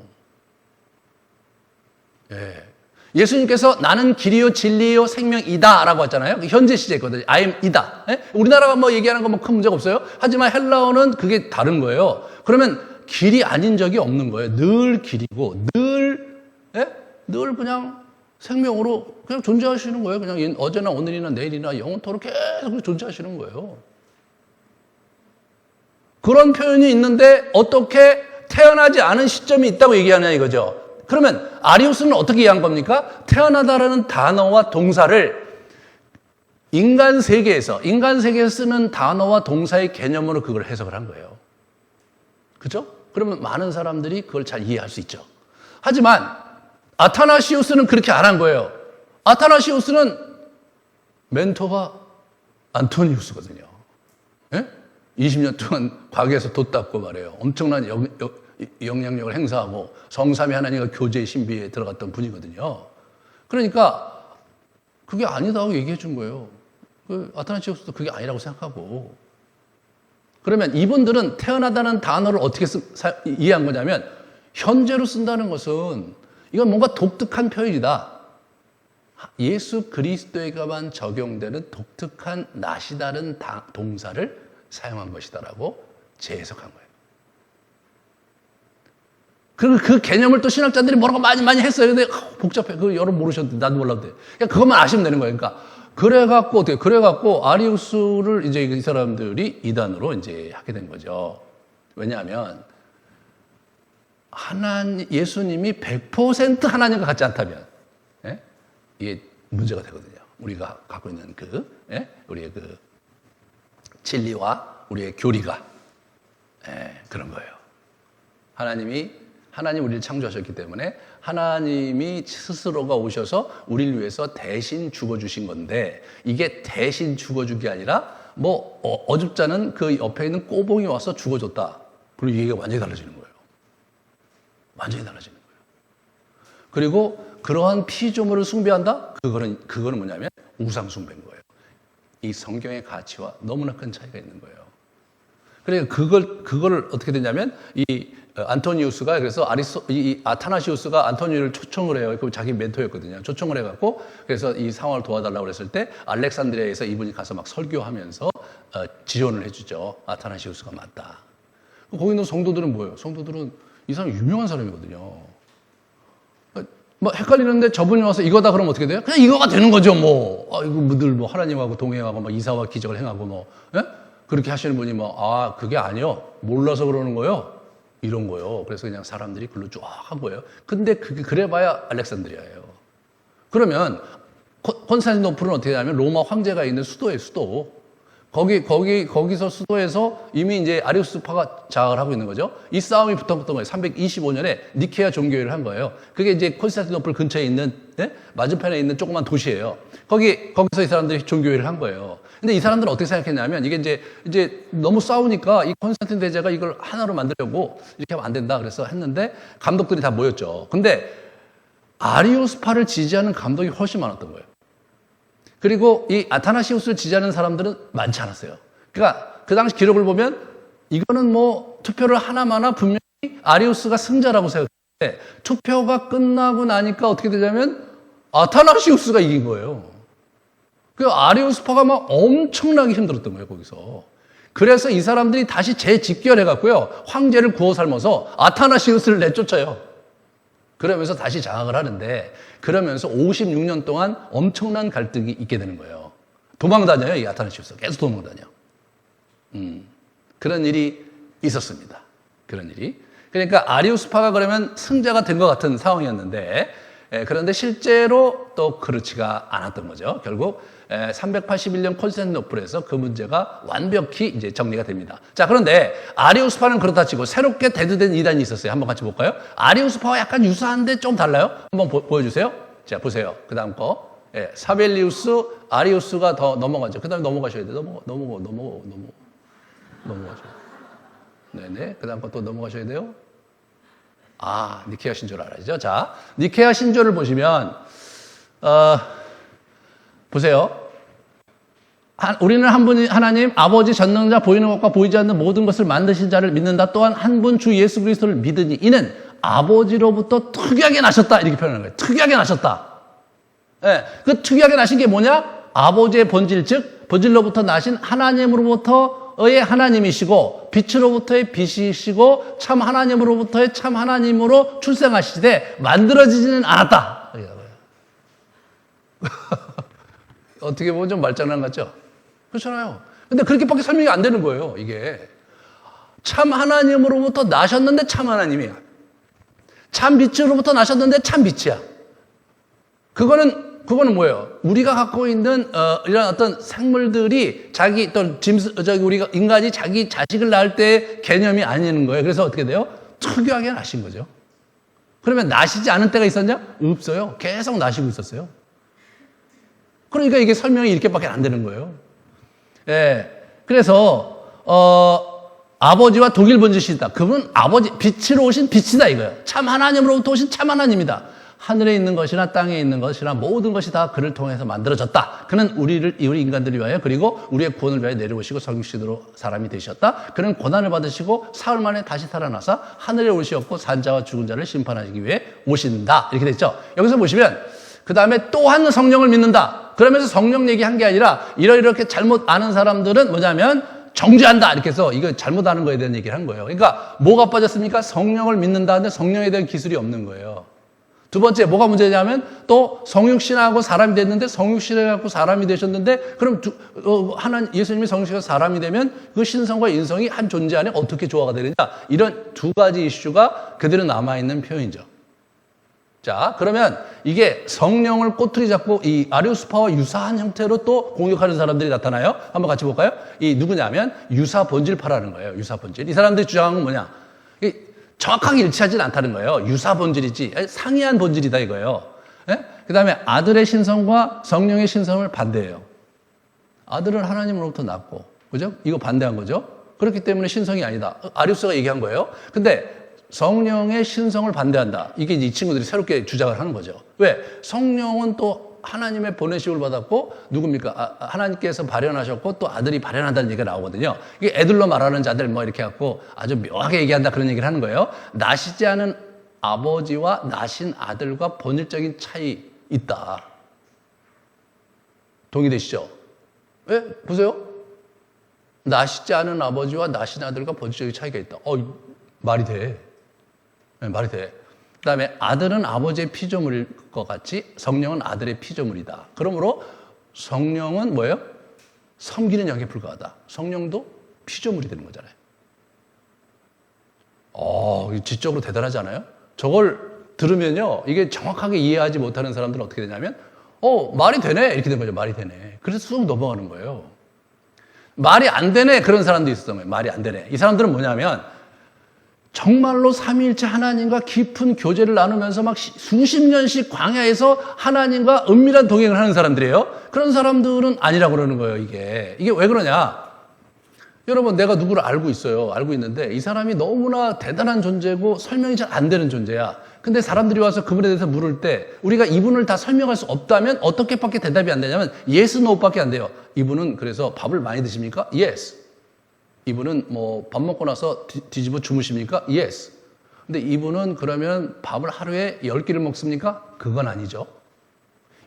예수님께서 나는 길이요 진리요 생명이다 라고 했잖아요. 현재 시제거든요. I am 이다. 우리나라가 뭐 얘기하는 건 뭐 큰 문제가 없어요. 하지만 헬라어는 그게 다른 거예요. 그러면 길이 아닌 적이 없는 거예요. 늘 길이고 늘 그냥 생명으로 그냥 존재하시는 거예요. 그냥 어제나 오늘이나 내일이나 영원토록 계속 존재하시는 거예요. 그런 표현이 있는데 어떻게 태어나지 않은 시점이 있다고 얘기하냐 이거죠. 그러면 아리우스는 어떻게 이해한 겁니까? 태어나다라는 단어와 동사를 인간 세계에서 쓰는 단어와 동사의 개념으로 그걸 해석을 한 거예요. 그죠? 그러면 많은 사람들이 그걸 잘 이해할 수 있죠. 하지만 아타나시우스는 그렇게 안 한 거예요. 아타나시우스는 멘토가 안토니우스거든요. 20년 동안 과거에서 돛닦고 말해요. 엄청난 영향력을 행사하고 성삼위 하나님과 교제의 신비에 들어갔던 분이거든요. 그러니까 그게 아니다고 얘기해 준 거예요. 아타나시우스도 그게 아니라고 생각하고. 그러면 이분들은 태어나다는 단어를 어떻게 이해한 거냐면 현재로 쓴다는 것은 이건 뭔가 독특한 표현이다. 예수 그리스도에게만 적용되는 독특한 낯이 다른 동사를 사용한 것이다라고 재해석한 거예요. 그리고 그 개념을 또 신학자들이 뭐라고 많이 했어요. 근데 복잡해. 그거 여러분 모르셨는데 나도 몰랐는데. 그냥 그것만 아시면 되는 거예요. 그러니까 그래갖고 아리우스를 이제 이 사람들이 이단으로 이제 하게 된 거죠. 왜냐하면 예수님이 100% 하나님과 같지 않다면, 예? 이게 문제가 되거든요. 우리가 갖고 있는 우리의 그 진리와 우리의 교리가, 그런 거예요. 하나님 우리를 창조하셨기 때문에 하나님이 스스로가 오셔서 우리를 위해서 대신 죽어주신 건데, 이게 대신 죽어준 게 아니라 어줍잖은 그 옆에 있는 꼬봉이 와서 죽어줬다. 그리고 이게 완전히 달라지는 거예요. 완전히 달라지는 거예요. 그리고 그러한 피조물을 숭배한다? 그거는 뭐냐면 우상 숭배인 거예요. 이 성경의 가치와 너무나 큰 차이가 있는 거예요. 그러니까 그걸 어떻게 되냐면 이 안토니우스가 그래서 아타나시우스가 안토니우를 초청을 해요. 그 자기 멘토였거든요. 초청을 해갖고 그래서 이 상황을 도와달라고 그랬을 때 알렉산드리아에서 이분이 가서 막 설교하면서 지원을 해주죠. 아타나시우스가 맞다. 거기 있는 성도들은 뭐예요? 성도들은 이 사람이 유명한 사람이거든요. 헷갈리는데 저분이 와서 이거다 그러면 어떻게 돼요? 그냥 이거가 되는 거죠, 이거 늘 하나님하고 동행하고 이사와 기적을 행하고 예? 그렇게 하시는 분이 그게 아니요. 몰라서 그러는 거요. 이런 거요. 그래서 그냥 사람들이 글로 쫙 한 거예요. 근데 그래봐야 알렉산드리아예요. 그러면 콘스탄티노플은 어떻게 하냐면 로마 황제가 있는 수도예요, 수도. 거기서 수도에서 이미 이제 아리우스파가 장악을 하고 있는 거죠. 이 싸움이 붙었던 거예요. 325년에 니케아 종교회를 한 거예요. 그게 이제 콘스탄티노플 근처에 있는, 맞은편에 있는 조그만 도시예요. 거기서 이 사람들이 종교회를 한 거예요. 근데 이 사람들은 어떻게 생각했냐면 이게 이제 너무 싸우니까 이 콘스탄틴 대제가 이걸 하나로 만들려고 이렇게 하면 안 된다 그래서 했는데 감독들이 다 모였죠. 근데 아리우스파를 지지하는 감독이 훨씬 많았던 거예요. 그리고 이 아타나시우스를 지지하는 사람들은 많지 않았어요. 그러니까 그 당시 기록을 보면 이거는 투표를 하나마나 분명히 아리우스가 승자라고 생각했는데 투표가 끝나고 나니까 어떻게 되냐면 아타나시우스가 이긴 거예요. 그 아리우스파가 엄청나게 힘들었던 거예요, 거기서. 그래서 이 사람들이 다시 재집결해갖고요, 황제를 구워 삶아서 아타나시우스를 내쫓아요. 그러면서 다시 장악을 하는데, 그러면서 56년 동안 엄청난 갈등이 있게 되는 거예요. 도망다녀요, 이 아타나시우스가. 계속 도망다녀. 그런 일이 있었습니다. 그런 일이. 그러니까 아리우스파가 그러면 승자가 된 것 같은 상황이었는데, 그런데 실제로 또 그렇지가 않았던 거죠. 결국 381년 콘스탄티노플에서 그 문제가 완벽히 이제 정리가 됩니다. 자, 그런데 아리우스파는 그렇다 치고 새롭게 대두된 이단이 있었어요. 한번 같이 볼까요? 아리우스파와 약간 유사한데 좀 달라요. 한번 보여주세요. 자, 보세요. 그 다음 거. 사벨리우스, 아리우스가 더 넘어가죠. 그 다음에 넘어가셔야 돼요. 넘어가죠. 네네. 그 다음 거 또 넘어가셔야 돼요. 니케아 신조를 알아야죠. 자, 니케아 신조를 보시면, 보세요. 우리는 한 분이 하나님, 아버지 전능자, 보이는 것과 보이지 않는 모든 것을 만드신 자를 믿는다. 또한 한 분 주 예수 그리스도를 믿으니 이는 아버지로부터 특이하게 나셨다. 이렇게 표현하는 거예요. 특이하게 나셨다. 그 특이하게 나신 게 뭐냐? 아버지의 본질, 즉 본질로부터 나신 하나님으로부터의 하나님이시고 빛으로부터의 빛이시고 참 하나님으로부터의 참 하나님으로 출생하시되 만들어지지는 않았다. 어떻게 보면 좀 말장난 같죠? 그렇잖아요. 근데 그렇게밖에 설명이 안 되는 거예요, 이게. 참 하나님으로부터 나셨는데 참 하나님이야. 참 빛으로부터 나셨는데 참 빛이야. 그거는 뭐예요? 우리가 갖고 있는 이런 어떤 생물들이 우리가 인간이 자기 자식을 낳을 때 개념이 아니는 거예요. 그래서 어떻게 돼요? 특이하게 나신 거죠. 그러면 나시지 않은 때가 있었냐? 없어요. 계속 나시고 있었어요. 그러니까 이게 설명이 이렇게밖에 안 되는 거예요. 그래서 아버지와 동일 본질이시다. 그분은 아버지 빛으로 오신 빛이다 이거예요. 참 하나님으로부터 오신 참 하나님이다. 하늘에 있는 것이나 땅에 있는 것이나 모든 것이 다 그를 통해서 만들어졌다. 그는 우리 인간들을 위하여 그리고 우리의 구원을 위하여 내려오시고 성육신으로 사람이 되셨다. 그는 고난을 받으시고 사흘 만에 다시 살아나서 하늘에 오시었고 산자와 죽은 자를 심판하시기 위해 오신다. 이렇게 됐죠. 여기서 보시면 그 다음에 또한 성령을 믿는다. 그러면서 성령 얘기한 게 아니라 이렇게 잘못 아는 사람들은 뭐냐면 정죄한다 이렇게 해서 이거 잘못하는 거에 대한 얘기를 한 거예요. 그러니까 뭐가 빠졌습니까? 성령을 믿는다는데 성령에 대한 기술이 없는 거예요. 두 번째 뭐가 문제냐면 또 성육신하고 사람이 됐는데 성육신하고 사람이 되셨는데 그럼 예수님이 성육신하고 사람이 되면 그 신성과 인성이 한 존재 안에 어떻게 조화가 되느냐, 이런 두 가지 이슈가 그대로 남아있는 표현이죠. 자, 그러면 이게 성령을 꼬투리 잡고 이 아리오스파와 유사한 형태로 또 공격하는 사람들이 나타나요. 한번 같이 볼까요? 이 누구냐면 유사 본질파라는 거예요. 유사 본질. 이 사람들이 주장한 건 뭐냐? 정확하게 일치하지는 않다는 거예요. 유사 본질이지 상이한 본질이다 이거예요. 그 다음에 아들의 신성과 성령의 신성을 반대해요. 아들은 하나님으로부터 났고, 그죠? 이거 반대한 거죠. 그렇기 때문에 신성이 아니다. 아리우스가 얘기한 거예요. 근데 성령의 신성을 반대한다. 이게 이 친구들이 새롭게 주장을 하는 거죠. 왜? 성령은 또 하나님의 보내심을 받았고, 누굽니까? 하나님께서 발현하셨고, 또 아들이 발현한다는 얘기가 나오거든요. 이게 애들로 말하는 자들 뭐 이렇게 갖고 아주 묘하게 얘기한다 그런 얘기를 하는 거예요. 나시지 않은 아버지와 나신 아들과 본질적인 차이 있다. 동의되시죠? 예? 보세요. 나시지 않은 아버지와 나신 아들과 본질적인 차이가 있다. 말이 돼. 네, 말이 돼. 그 다음에 아들은 아버지의 피조물일 것 같이 성령은 아들의 피조물이다. 그러므로 성령은 뭐예요? 섬기는 영에 불과하다. 성령도 피조물이 되는 거잖아요. 지적으로 대단하지 않아요? 저걸 들으면요, 이게 정확하게 이해하지 못하는 사람들은 어떻게 되냐면, 말이 되네 이렇게 된 거죠. 말이 되네. 그래서 쑥 넘어가는 거예요. 말이 안 되네 그런 사람도 있었던 거예요. 말이 안 되네. 이 사람들은 뭐냐면 정말로 삼위일체 하나님과 깊은 교제를 나누면서 막 수십 년씩 광야에서 하나님과 은밀한 동행을 하는 사람들이에요. 그런 사람들은 아니라고 그러는 거예요. 이게 왜 그러냐? 여러분, 내가 누구를 알고 있어요. 알고 있는데 이 사람이 너무나 대단한 존재고 설명이 잘 안 되는 존재야. 근데 사람들이 와서 그분에 대해서 물을 때 우리가 이분을 다 설명할 수 없다면 어떻게밖에 대답이 안 되냐면 yes, no밖에 안 돼요. 이분은 그래서 밥을 많이 드십니까? yes. 이분은 뭐 밥 먹고 나서 뒤집어 주무십니까? yes. 근데 이분은 그러면 밥을 하루에 10끼를 먹습니까? 그건 아니죠.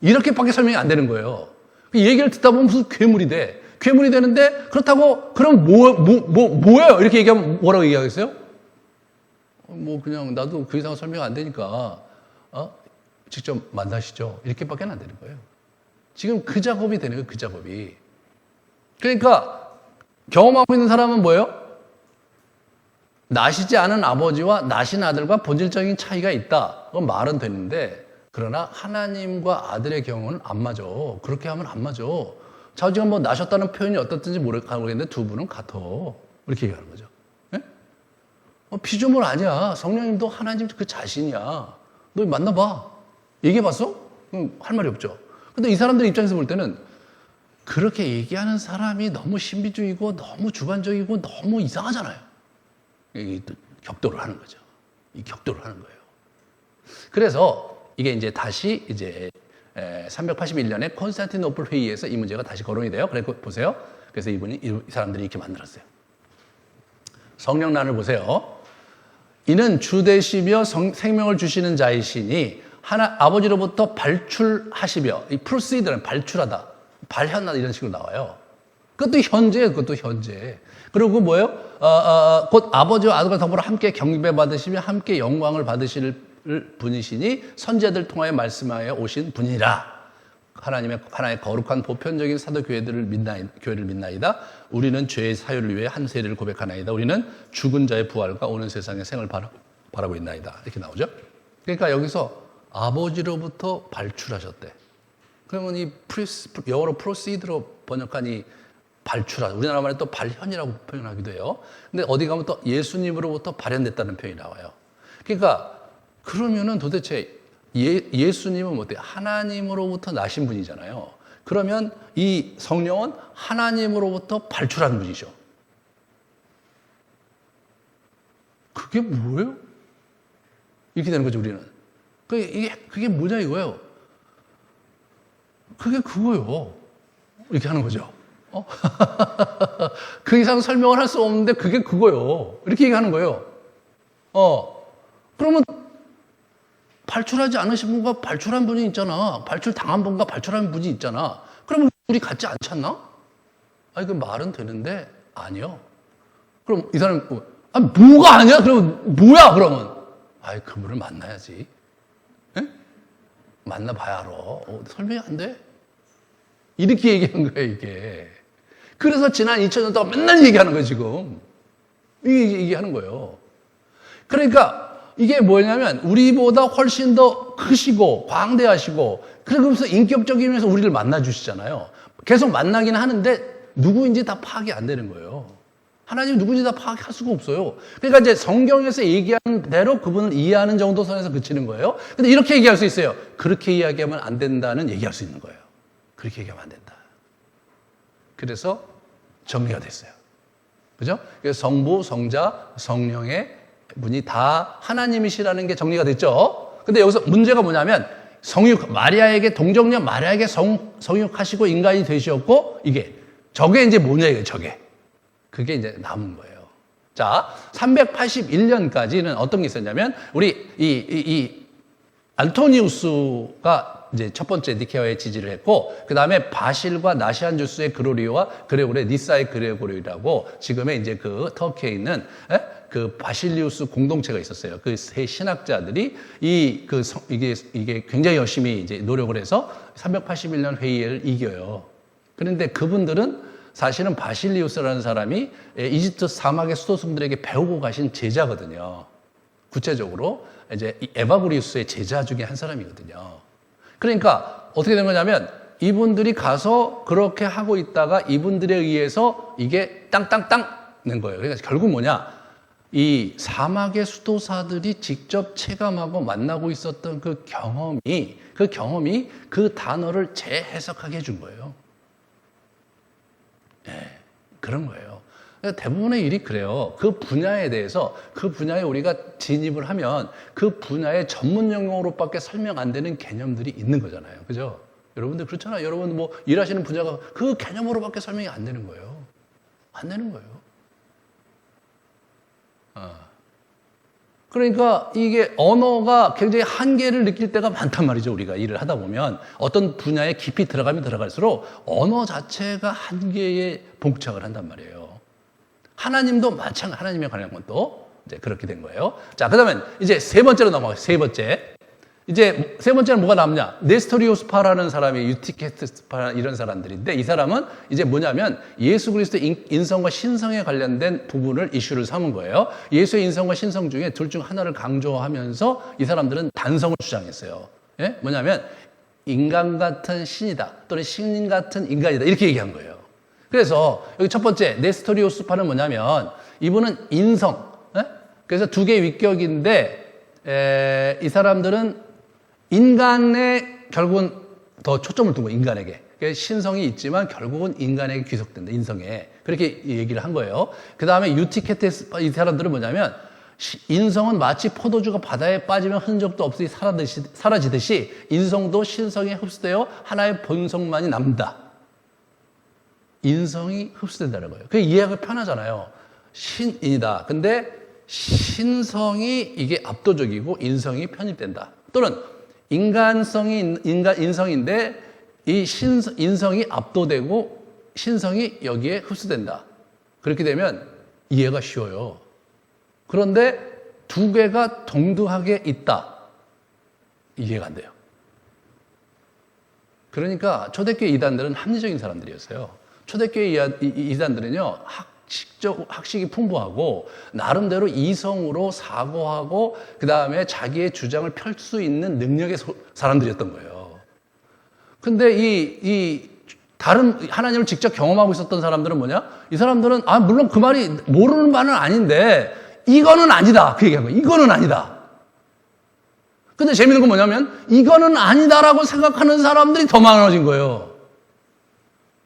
이렇게밖에 설명이 안 되는 거예요. 이 얘기를 듣다 보면 무슨 괴물이 돼. 괴물이 되는데 그렇다고 그럼 뭐예요? 이렇게 얘기하면 뭐라고 얘기하겠어요? 그냥 나도 그 이상 설명 안 되니까 직접 만나시죠. 이렇게밖에 안 되는 거예요. 지금 그 작업이 되는 거예요. 그 작업이. 그러니까 경험하고 있는 사람은 뭐예요? 나시지 않은 아버지와 나신 아들과 본질적인 차이가 있다. 그건 말은 되는데, 그러나 하나님과 아들의 경우는 안 맞아. 그렇게 하면 안 맞아. 자, 지금 뭐 나셨다는 표현이 어떻든지 모르겠는데 두 분은 같아. 이렇게 얘기하는 거죠. 네? 피조물 아니야. 성령님도 하나님 그 자신이야. 너 만나봐. 얘기해봤어? 할 말이 없죠. 근데 이 사람들 입장에서 볼 때는 그렇게 얘기하는 사람이 너무 신비주의고 너무 주관적이고 너무 이상하잖아요. 이 격도를 하는 거죠. 이 격도를 하는 거예요. 그래서 이게 이제 다시 이제 381년에 콘스탄티노플 회의에서 이 문제가 다시 거론이 돼요. 그래서 보세요. 그래서 이 사람들이 이렇게 만들었어요. 성령난을 보세요. 이는 주 되시며 생명을 주시는 자이시니 아버지로부터 발출하시며, 이 proceed는 발출하다, 발현하다 이런 식으로 나와요. 그것도 현재. 그리고 뭐예요? 곧 아버지와 아들과 더불어 함께 경배 받으시며 함께 영광을 받으실 분이시니 선지자들 통하여 말씀하여 오신 분이라. 하나의 거룩한 보편적인 사도 교회를 믿나이다. 우리는 죄의 사유를 위해 한 세례를 고백하나이다. 우리는 죽은 자의 부활과 오는 세상의 생을 바라고 있나이다. 이렇게 나오죠. 그러니까 여기서 아버지로부터 발출하셨대. 그러면 영어로 proceed로 번역한 이 발출하다. 우리나라 말에 또 발현이라고 표현하기도 해요. 근데 어디 가면 또 예수님으로부터 발현됐다는 표현이 나와요. 그러니까 그러면은 도대체 예수님은 어때요? 하나님으로부터 나신 분이잖아요. 그러면 이 성령은 하나님으로부터 발출한 분이죠. 그게 뭐예요? 이렇게 되는 거죠, 우리는. 그게 뭐냐 이거예요. 그게 그거예요. 이렇게 하는 거죠. 그 이상 설명을 할 수 없는데 그게 그거예요. 이렇게 얘기하는 거예요. 그러면 발출하지 않으신 분과 발출한 분이 있잖아. 발출당한 분과 발출한 분이 있잖아. 그러면 우리 같지 않지 않나? 그 말은 되는데 아니요. 그럼 이 사람이 뭐가 아니야? 그러면 뭐야 그러면? 그분을 만나야지. 에? 만나봐야 알아. 설명이 안 돼? 이렇게 얘기한 거예요, 이게. 그래서 지난 2000년 동안 맨날 얘기하는 거예요, 지금. 이게 얘기하는 거예요. 그러니까 이게 뭐냐면 우리보다 훨씬 더 크시고 광대하시고 그러면서 인격적이면서 우리를 만나주시잖아요. 계속 만나긴 하는데 누구인지 다 파악이 안 되는 거예요. 하나님 누구인지 다 파악할 수가 없어요. 그러니까 이제 성경에서 얘기하는 대로 그분을 이해하는 정도 선에서 그치는 거예요. 근데 이렇게 얘기할 수 있어요. 그렇게 이야기하면 안 된다는 얘기할 수 있는 거예요. 그렇게 얘기하면 안 된다. 그래서 정리가 됐어요. 그죠? 그래서 성부, 성자, 성령의 분이 다 하나님이시라는 게 정리가 됐죠. 근데 여기서 문제가 뭐냐면 마리아에게 동정녀 마리아에게 성육하시고 인간이 되셨고 저게 이제 뭐냐 이게 저게. 그게 이제 남은 거예요. 자, 381년까지는 어떤 게 있었냐면 우리 이 안토니우스가 이제 첫 번째 니케아에 지지를 했고 그다음에 바실과 나시안주스의 그로리오와 그레고르의 니사의 그레고리오라고 지금의 이제 그 터키에 있는 그 바실리우스 공동체가 있었어요. 그 세 신학자들이 이게 굉장히 열심히 이제 노력을 해서 381년 회의를 이겨요. 그런데 그분들은 사실은 바실리우스라는 사람이 이집트 사막의 수도승들에게 배우고 가신 제자거든요. 구체적으로 이제 에바구리우스의 제자 중에 한 사람이거든요. 그러니까 어떻게 된 거냐면 이분들이 가서 그렇게 하고 있다가 이분들에 의해서 이게 땅땅땅 낸 거예요. 그러니까 결국 뭐냐? 이 사막의 수도사들이 직접 체감하고 만나고 있었던 그 경험이 그 단어를 재해석하게 해준 거예요. 네, 그런 거예요. 대부분의 일이 그래요. 그 분야에 대해서 그 분야에 우리가 진입을 하면 그 분야의 전문 용어로밖에 설명 안 되는 개념들이 있는 거잖아요. 그죠? 여러분들 그렇잖아요. 여러분 뭐 일하시는 분야가 그 개념으로밖에 설명이 안 되는 거예요. 안 되는 거예요. 그러니까 이게 언어가 굉장히 한계를 느낄 때가 많단 말이죠. 우리가 일을 하다 보면 어떤 분야에 깊이 들어가면 들어갈수록 언어 자체가 한계에 봉착을 한단 말이에요. 하나님도 마찬가지, 하나님에 관한 것도 이제 그렇게 된 거예요. 자, 그 다음에 이제 세 번째로 넘어가요. 세 번째. 이제 세 번째는 뭐가 남냐? 네스토리오스파라는 사람이 유티케스파 이런 사람들인데 이 사람은 이제 뭐냐면 예수 그리스도의 인성과 신성에 관련된 부분을 이슈를 삼은 거예요. 예수의 인성과 신성 중에 둘 중 하나를 강조하면서 이 사람들은 단성을 주장했어요. 예? 뭐냐면 인간 같은 신이다 또는 신 같은 인간이다 이렇게 얘기한 거예요. 그래서 여기 첫 번째 네스토리오스파는 뭐냐면 이분은 인성, 예? 그래서 두 개의 위격인데 이 사람들은 인간에 결국은 더 초점을 둔 거예요. 인간에게. 신성이 있지만 결국은 인간에게 귀속된다. 인성에. 그렇게 얘기를 한 거예요. 그 다음에 유티케테스 이 사람들은 뭐냐면 인성은 마치 포도주가 바다에 빠지면 흔적도 없이 사라지듯이 인성도 신성에 흡수되어 하나의 본성만이 남는다. 인성이 흡수된다는 거예요. 그게 이해하기 편하잖아요. 신인이다. 근데 신성이 이게 압도적이고 인성이 편입된다. 또는 인성인데 이 인성이 압도되고 신성이 여기에 흡수된다. 그렇게 되면 이해가 쉬워요. 그런데 두 개가 동등하게 있다. 이해가 안 돼요. 그러니까 초대교회 이단들은 합리적인 사람들이었어요. 초대교회 이단들은요, 학식이 풍부하고 나름대로 이성으로 사고하고 그 다음에 자기의 주장을 펼 수 있는 능력의 사람들이었던 거예요. 근데 이 다른 하나님을 직접 경험하고 있었던 사람들은 뭐냐? 이 사람들은 물론 그 말이 모르는 말은 아닌데 이거는 아니다. 그 얘기한 거예요. 이거는 아니다. 근데 재밌는 건 뭐냐면 이거는 아니다라고 생각하는 사람들이 더 많아진 거예요.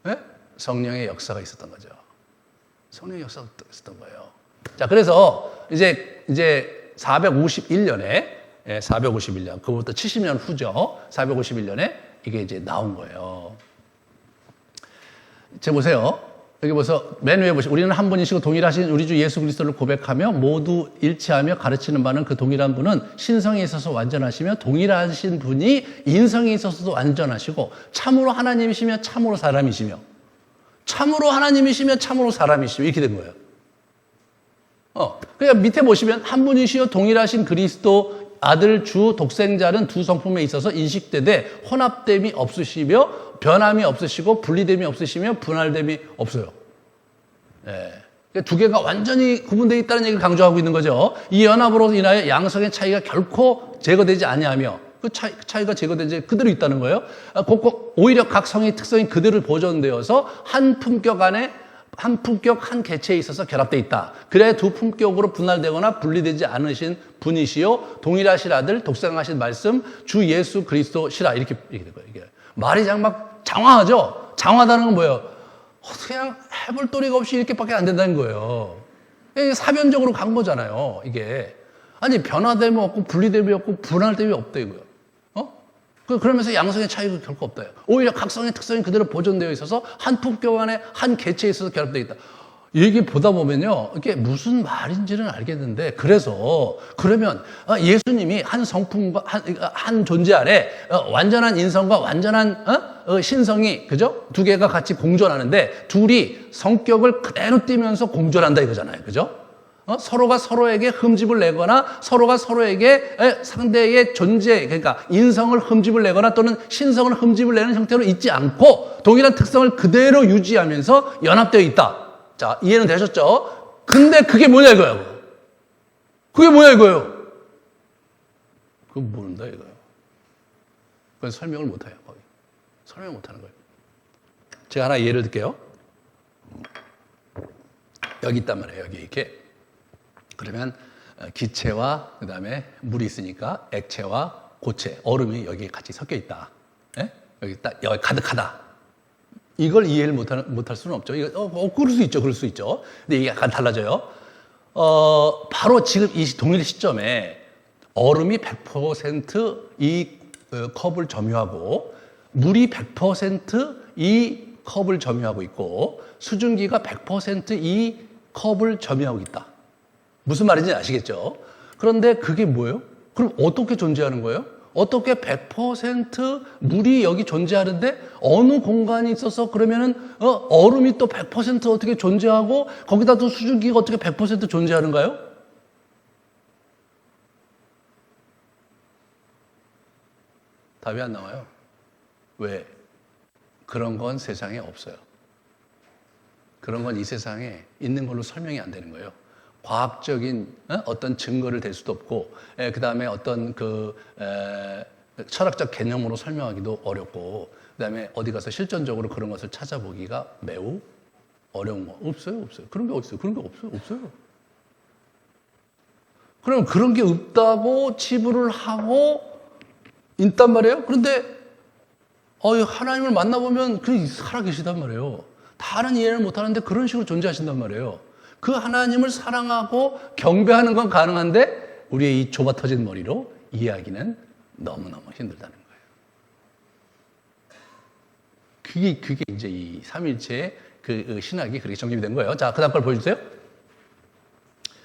네? 성령의 역사가 있었던 거죠. 성령의 역사가 있었던 거예요. 자, 그래서 이제 451년에 451년 그부터 70년 후죠. 451년에 이게 이제 나온 거예요. 제 보세요. 여기 보세요. 맨 위에 보시면 우리는 한 분이시고 동일하신 우리 주 예수 그리스도를 고백하며 모두 일치하며 가르치는 바는 그 동일한 분은 신성에 있어서 완전하시며 동일하신 분이 인성에 있어서도 완전하시고 참으로 하나님이시며 참으로 사람이시며 참으로 하나님이시며 참으로 사람이시며 이렇게 된 거예요. 그러니까 밑에 보시면 한 분이시요 동일하신 그리스도 아들 주 독생자는 두 성품에 있어서 인식되되 혼합됨이 없으시며 변함이 없으시고 분리됨이 없으시며 분할됨이 없어요. 예. 그러니까 두 개가 완전히 구분되어 있다는 얘기를 강조하고 있는 거죠. 이 연합으로 인하여 양성의 차이가 결코 제거되지 아니하며 그 차이가 제거되지 그대로 있다는 거예요. 오히려 각 성의 특성이 그대로 보존되어서 한 품격 안에 한 품격 한 개체에 있어서 결합되어 있다. 그래야 두 품격으로 분할되거나 분리되지 않으신 분이시요 동일하신 아들 독생하신 말씀 주 예수 그리스도시라 이렇게 된 거예요. 이게 말이 막 장황하죠. 장황하다는 건 뭐예요? 그냥 해볼 도리가 없이 이렇게밖에 안 된다는 거예요. 이게 사변적으로 간 거잖아요. 이게 아니 변화됨이 없고 분리됨이 없고 분할됨이 없다 이거예요. 그러면서 양성의 차이가 결코 없다. 오히려 각성의 특성이 그대로 보존되어 있어서 한 품격 안에 한 개체에 있어서 결합되어 있다. 얘기 보다 보면요, 이게 무슨 말인지는 알겠는데, 그러면 예수님이 한 성품과 한 존재 안에 완전한 인성과 완전한 신성이 그죠? 두 개가 같이 공존하는데 둘이 성격을 그대로 띠면서 공존한다 이거잖아요, 그죠? 서로가 서로에게 흠집을 내거나 서로가 서로에게 상대의 존재, 그러니까 인성을 흠집을 내거나 또는 신성을 흠집을 내는 형태로 있지 않고 동일한 특성을 그대로 유지하면서 연합되어 있다. 자, 이해는 되셨죠? 근데 그게 뭐냐 이거예요. 그게 뭐냐 이거예요. 그거 모른다 이거예요. 그건 설명을 못해요. 거의. 설명 못하는 거예요. 제가 하나 예를 들게요. 여기 있단 말이에요. 여기 이렇게. 그러면 기체와 그다음에 물이 있으니까 액체와 고체, 얼음이 여기 같이 섞여 있다. 예? 여기 딱 여기 가득하다. 이걸 이해를 못할 수는 없죠. 그럴 수 있죠. 그럴 수 있죠. 근데 이게 약간 달라져요. 바로 지금 이 동일 시점에 얼음이 100% 컵을 점유하고 물이 100% 컵을 점유하고 있고 수증기가 100% 컵을 점유하고 있다. 무슨 말인지 아시겠죠? 그런데 그게 뭐예요? 그럼 어떻게 존재하는 거예요? 어떻게 100% 물이 여기 존재하는데 어느 공간이 있어서 그러면은 얼음이 또 100% 어떻게 존재하고 거기다 또 수증기가 어떻게 100% 존재하는가요? 답이 안 나와요. 왜? 그런 건 세상에 없어요. 그런 건 이 세상에 있는 걸로 설명이 안 되는 거예요. 과학적인 어떤 증거를 댈 수도 없고, 그 다음에 어떤 철학적 개념으로 설명하기도 어렵고, 그 다음에 어디 가서 실전적으로 그런 것을 찾아보기가 매우 어려운 거. 없어요. 그런 게 어딨어요? 그런 게 없어요. 그럼 그런 게 없다고 치부를 하고 있단 말이에요? 그런데, 하나님을 만나보면 살아계시단 말이에요. 다른 이해를 못 하는데 그런 식으로 존재하신단 말이에요. 그 하나님을 사랑하고 경배하는 건 가능한데 우리의 이 좁아 터진 머리로 이해하기는 너무너무 힘들다는 거예요. 그게 이제 이 삼위일체의 그 신학이 그렇게 정립이 된 거예요. 자, 그 다음 걸 보여주세요.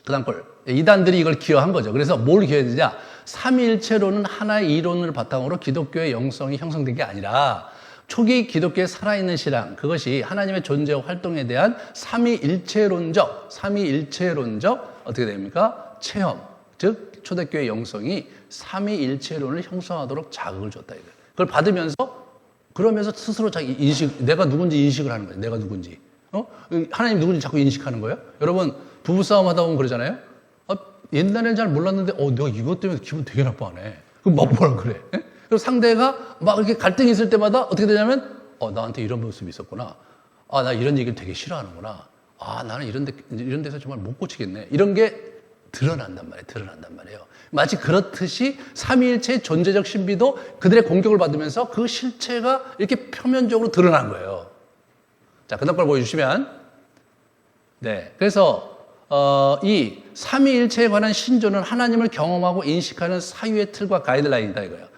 그 다음 걸. 이단들이 이걸 기여한 거죠. 그래서 뭘 기여했느냐? 삼위일체론은 하나의 이론을 바탕으로 기독교의 영성이 형성된 게 아니라 초기 기독교의 살아있는 신앙, 그것이 하나님의 존재와 활동에 대한 삼위일체론적 어떻게 됩니까? 체험, 즉 초대교회 영성이 삼위일체론을 형성하도록 자극을 줬다 이거예요. 그걸 받으면서 그러면서 스스로 자기 내가 누군지 인식을 하는 거예요. 내가 누군지. 하나님 누군지 자꾸 인식하는 거예요. 여러분 부부싸움 하다 보면 그러잖아요. 옛날에는 잘 몰랐는데 내가 이것 때문에 기분 되게 나빠하네. 그럼 뭐라 그래? 그리고 상대가 막 이렇게 갈등이 있을 때마다 어떻게 되냐면 나한테 이런 모습이 있었구나. 나 이런 얘기를 되게 싫어하는구나. 나는 이런 데서 정말 못 고치겠네. 이런 게 드러난단 말이에요. 마치 그렇듯이 삼위일체의 존재적 신비도 그들의 공격을 받으면서 그 실체가 이렇게 표면적으로 드러난 거예요. 자, 그 다음 걸 보여주시면. 네. 그래서 이 삼위일체에 관한 신조는 하나님을 경험하고 인식하는 사유의 틀과 가이드라인이다 이거예요.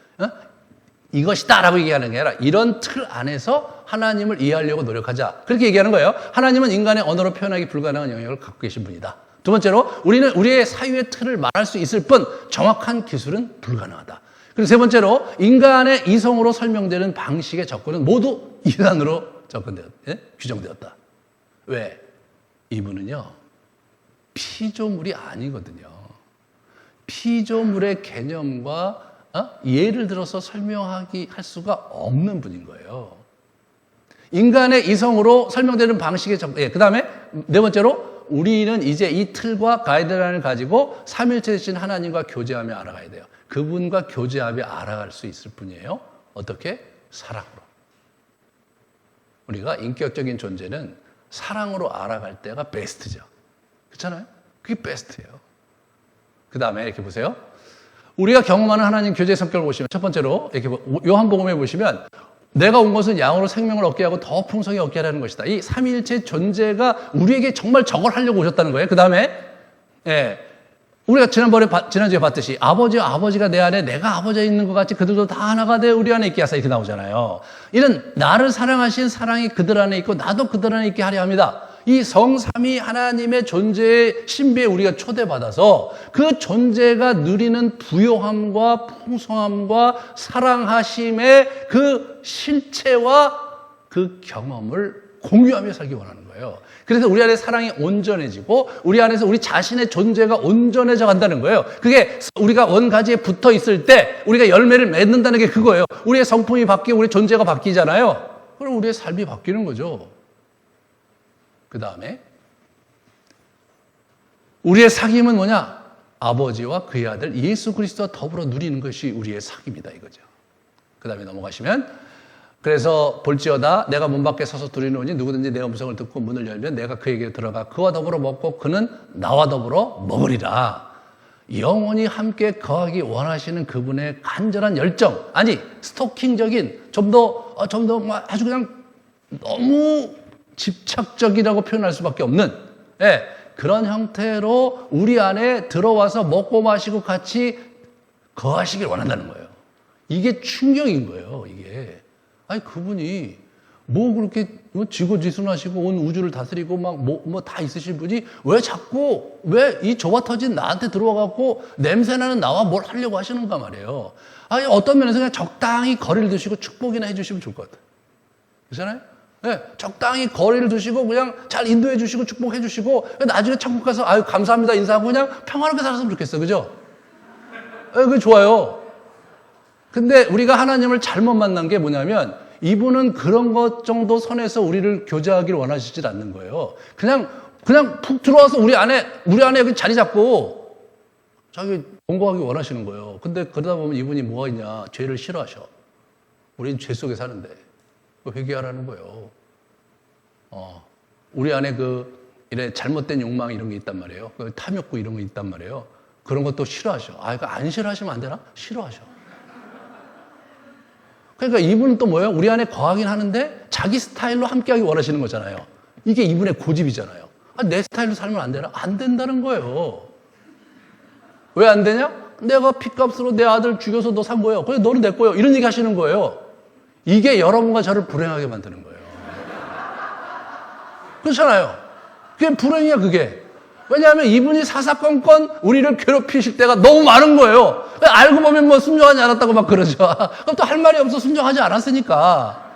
이것이다라고 얘기하는 게 아니라 이런 틀 안에서 하나님을 이해하려고 노력하자. 그렇게 얘기하는 거예요. 하나님은 인간의 언어로 표현하기 불가능한 영역을 갖고 계신 분이다. 두 번째로 우리는 우리의 사유의 틀을 말할 수 있을 뿐 정확한 기술은 불가능하다. 그리고 세 번째로 인간의 이성으로 설명되는 방식의 접근은 모두 이단으로 규정되었다. 왜? 이분은요, 피조물이 아니거든요. 피조물의 개념과 예를 들어서 할 수가 없는 분인 거예요. 인간의 이성으로 설명되는 방식의 접근. 그 다음에 네 번째로 우리는 이제 이 틀과 가이드라인을 가지고 삼일체 되신 하나님과 교제하며 알아가야 돼요. 그분과 교제하며 알아갈 수 있을 뿐이에요. 어떻게? 사랑으로. 우리가 인격적인 존재는 사랑으로 알아갈 때가 베스트죠. 그렇잖아요? 그게 베스트예요. 그 다음에 이렇게 보세요. 우리가 경험하는 하나님 교제의 성격을 보시면 첫 번째로 이렇게 요한복음에 보시면 내가 온 것은 양으로 생명을 얻게 하고 더 풍성히 얻게 하라는 것이다. 이 삼위일체 존재가 우리에게 정말 저걸 하려고 오셨다는 거예요. 그 다음에 우리가 지난주에 봤듯이 아버지가 내 안에 내가 아버지에 있는 것 같이 그들도 다 하나가 돼 우리 안에 있게 하사 이렇게 나오잖아요. 이는 나를 사랑하신 사랑이 그들 안에 있고 나도 그들 안에 있게 하려 합니다. 이 성삼위 하나님의 존재의 신비에 우리가 초대받아서 그 존재가 누리는 부요함과 풍성함과 사랑하심의 그 실체와 그 경험을 공유하며 살기 원하는 거예요. 그래서 우리 안에 사랑이 온전해지고 우리 안에서 우리 자신의 존재가 온전해져 간다는 거예요. 그게 우리가 원가지에 붙어 있을 때 우리가 열매를 맺는다는 게 그거예요. 우리의 성품이 바뀌고 우리 존재가 바뀌잖아요. 그럼 우리의 삶이 바뀌는 거죠. 그 다음에 우리의 사귐은 뭐냐? 아버지와 그의 아들 예수 그리스도와 더불어 누리는 것이 우리의 사귐이다 이거죠. 그 다음에 넘어가시면 그래서 볼지어다 내가 문 밖에 서서 두드리노니 누구든지 내 음성을 듣고 문을 열면 내가 그에게 들어가 그와 더불어 먹고 그는 나와 더불어 먹으리라. 영원히 함께 거하기 원하시는 그분의 간절한 열정, 아니 스토킹적인 좀 더 아주 그냥 너무 집착적이라고 표현할 수밖에 없는 그런 형태로 우리 안에 들어와서 먹고 마시고 같이 거하시길 원한다는 거예요. 이게 충격인 거예요. 이게 아니 그분이 뭐 그렇게 지고지순하시고 온 우주를 다스리고 막 뭐 다 있으신 분이 왜 자꾸 왜 이 좁아 터진 나한테 들어와갖고 냄새나는 나와 뭘 하려고 하시는가 말이에요. 아니 어떤 면에서 그냥 적당히 거리를 두시고 축복이나 해주시면 좋을 것 같아요. 그렇잖아요? 적당히 거리를 두시고 그냥 잘 인도해 주시고 축복해 주시고 나중에 천국 가서 아유 감사합니다 인사하고 그냥 평화롭게 살았으면 좋겠어요. 그죠? 그게 좋아요. 근데 우리가 하나님을 잘못 만난 게 뭐냐면 이분은 그런 것 정도 선에서 우리를 교제하기를 원하시질 않는 거예요. 그냥 푹 들어와서 우리 안에 여기 자리 잡고 자기 공부하기 원하시는 거예요. 근데 그러다 보면 이분이 뭐가 있냐? 죄를 싫어하셔. 우린 죄 속에 사는데 회개하라는 거예요. 우리 안에 이래 잘못된 욕망 이런 게 있단 말이에요. 탐욕구 이런 게 있단 말이에요. 그런 것도 싫어하셔. 이거 안 싫어하시면 안 되나? 싫어하셔. 그러니까 이분은 또 뭐예요? 우리 안에 거하긴 하는데 자기 스타일로 함께하기 원하시는 거잖아요. 이게 이분의 고집이잖아요. 내 스타일로 살면 안 되나? 안 된다는 거예요. 왜 안 되냐? 내가 핏값으로 내 아들 죽여서 너 산 거예요. 그래 너는 내 거예요. 이런 얘기 하시는 거예요. 이게 여러분과 저를 불행하게 만드는 거예요. 그렇잖아요. 그게 불행이야, 그게. 왜냐하면 이분이 사사건건 우리를 괴롭히실 때가 너무 많은 거예요. 알고 보면 뭐 순종하지 않았다고 막 그러죠. 그럼 또 할 말이 없어 순종하지 않았으니까.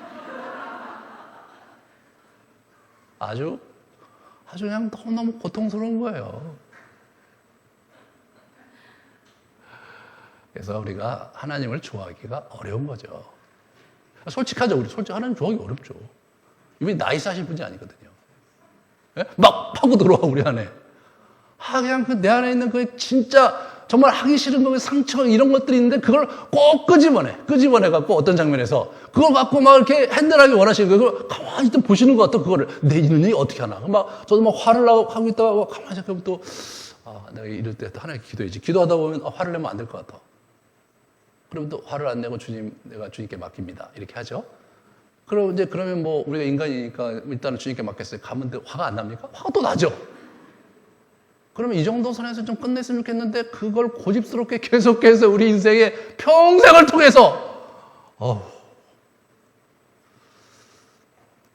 아주 그냥 너무 고통스러운 거예요. 그래서 우리가 하나님을 좋아하기가 어려운 거죠. 솔직하죠. 우리 하나님 좋아하기 어렵죠. 이분이 나이스하신 분이 아니거든요. 막 파고 들어와 우리 안에. 그냥 내 안에 있는 그 진짜 정말 하기 싫은 거 상처 이런 것들이 있는데 그걸 꼭 끄집어내갖고 어떤 장면에서 그걸 갖고 막 이렇게 핸들하기 원하시는 거예요. 그걸 가만히 있다 보시는 것 같아. 그거를 내 눈이 어떻게 하나. 저도 막 화를 나고 하고 있다가 가만히 생각하면 또 내가 이럴 때 하나님께 기도해야지. 기도하다 보면 화를 내면 안 될 것 같아. 그러면 또 화를 안 내고 내가 주님께 맡깁니다. 이렇게 하죠. 그러면 뭐 우리가 인간이니까 일단은 주님께 맡겼어요. 가면 화가 안 납니까? 화가 또 나죠. 그러면 이 정도 선에서 좀 끝냈으면 좋겠는데 그걸 고집스럽게 계속해서 우리 인생의 평생을 통해서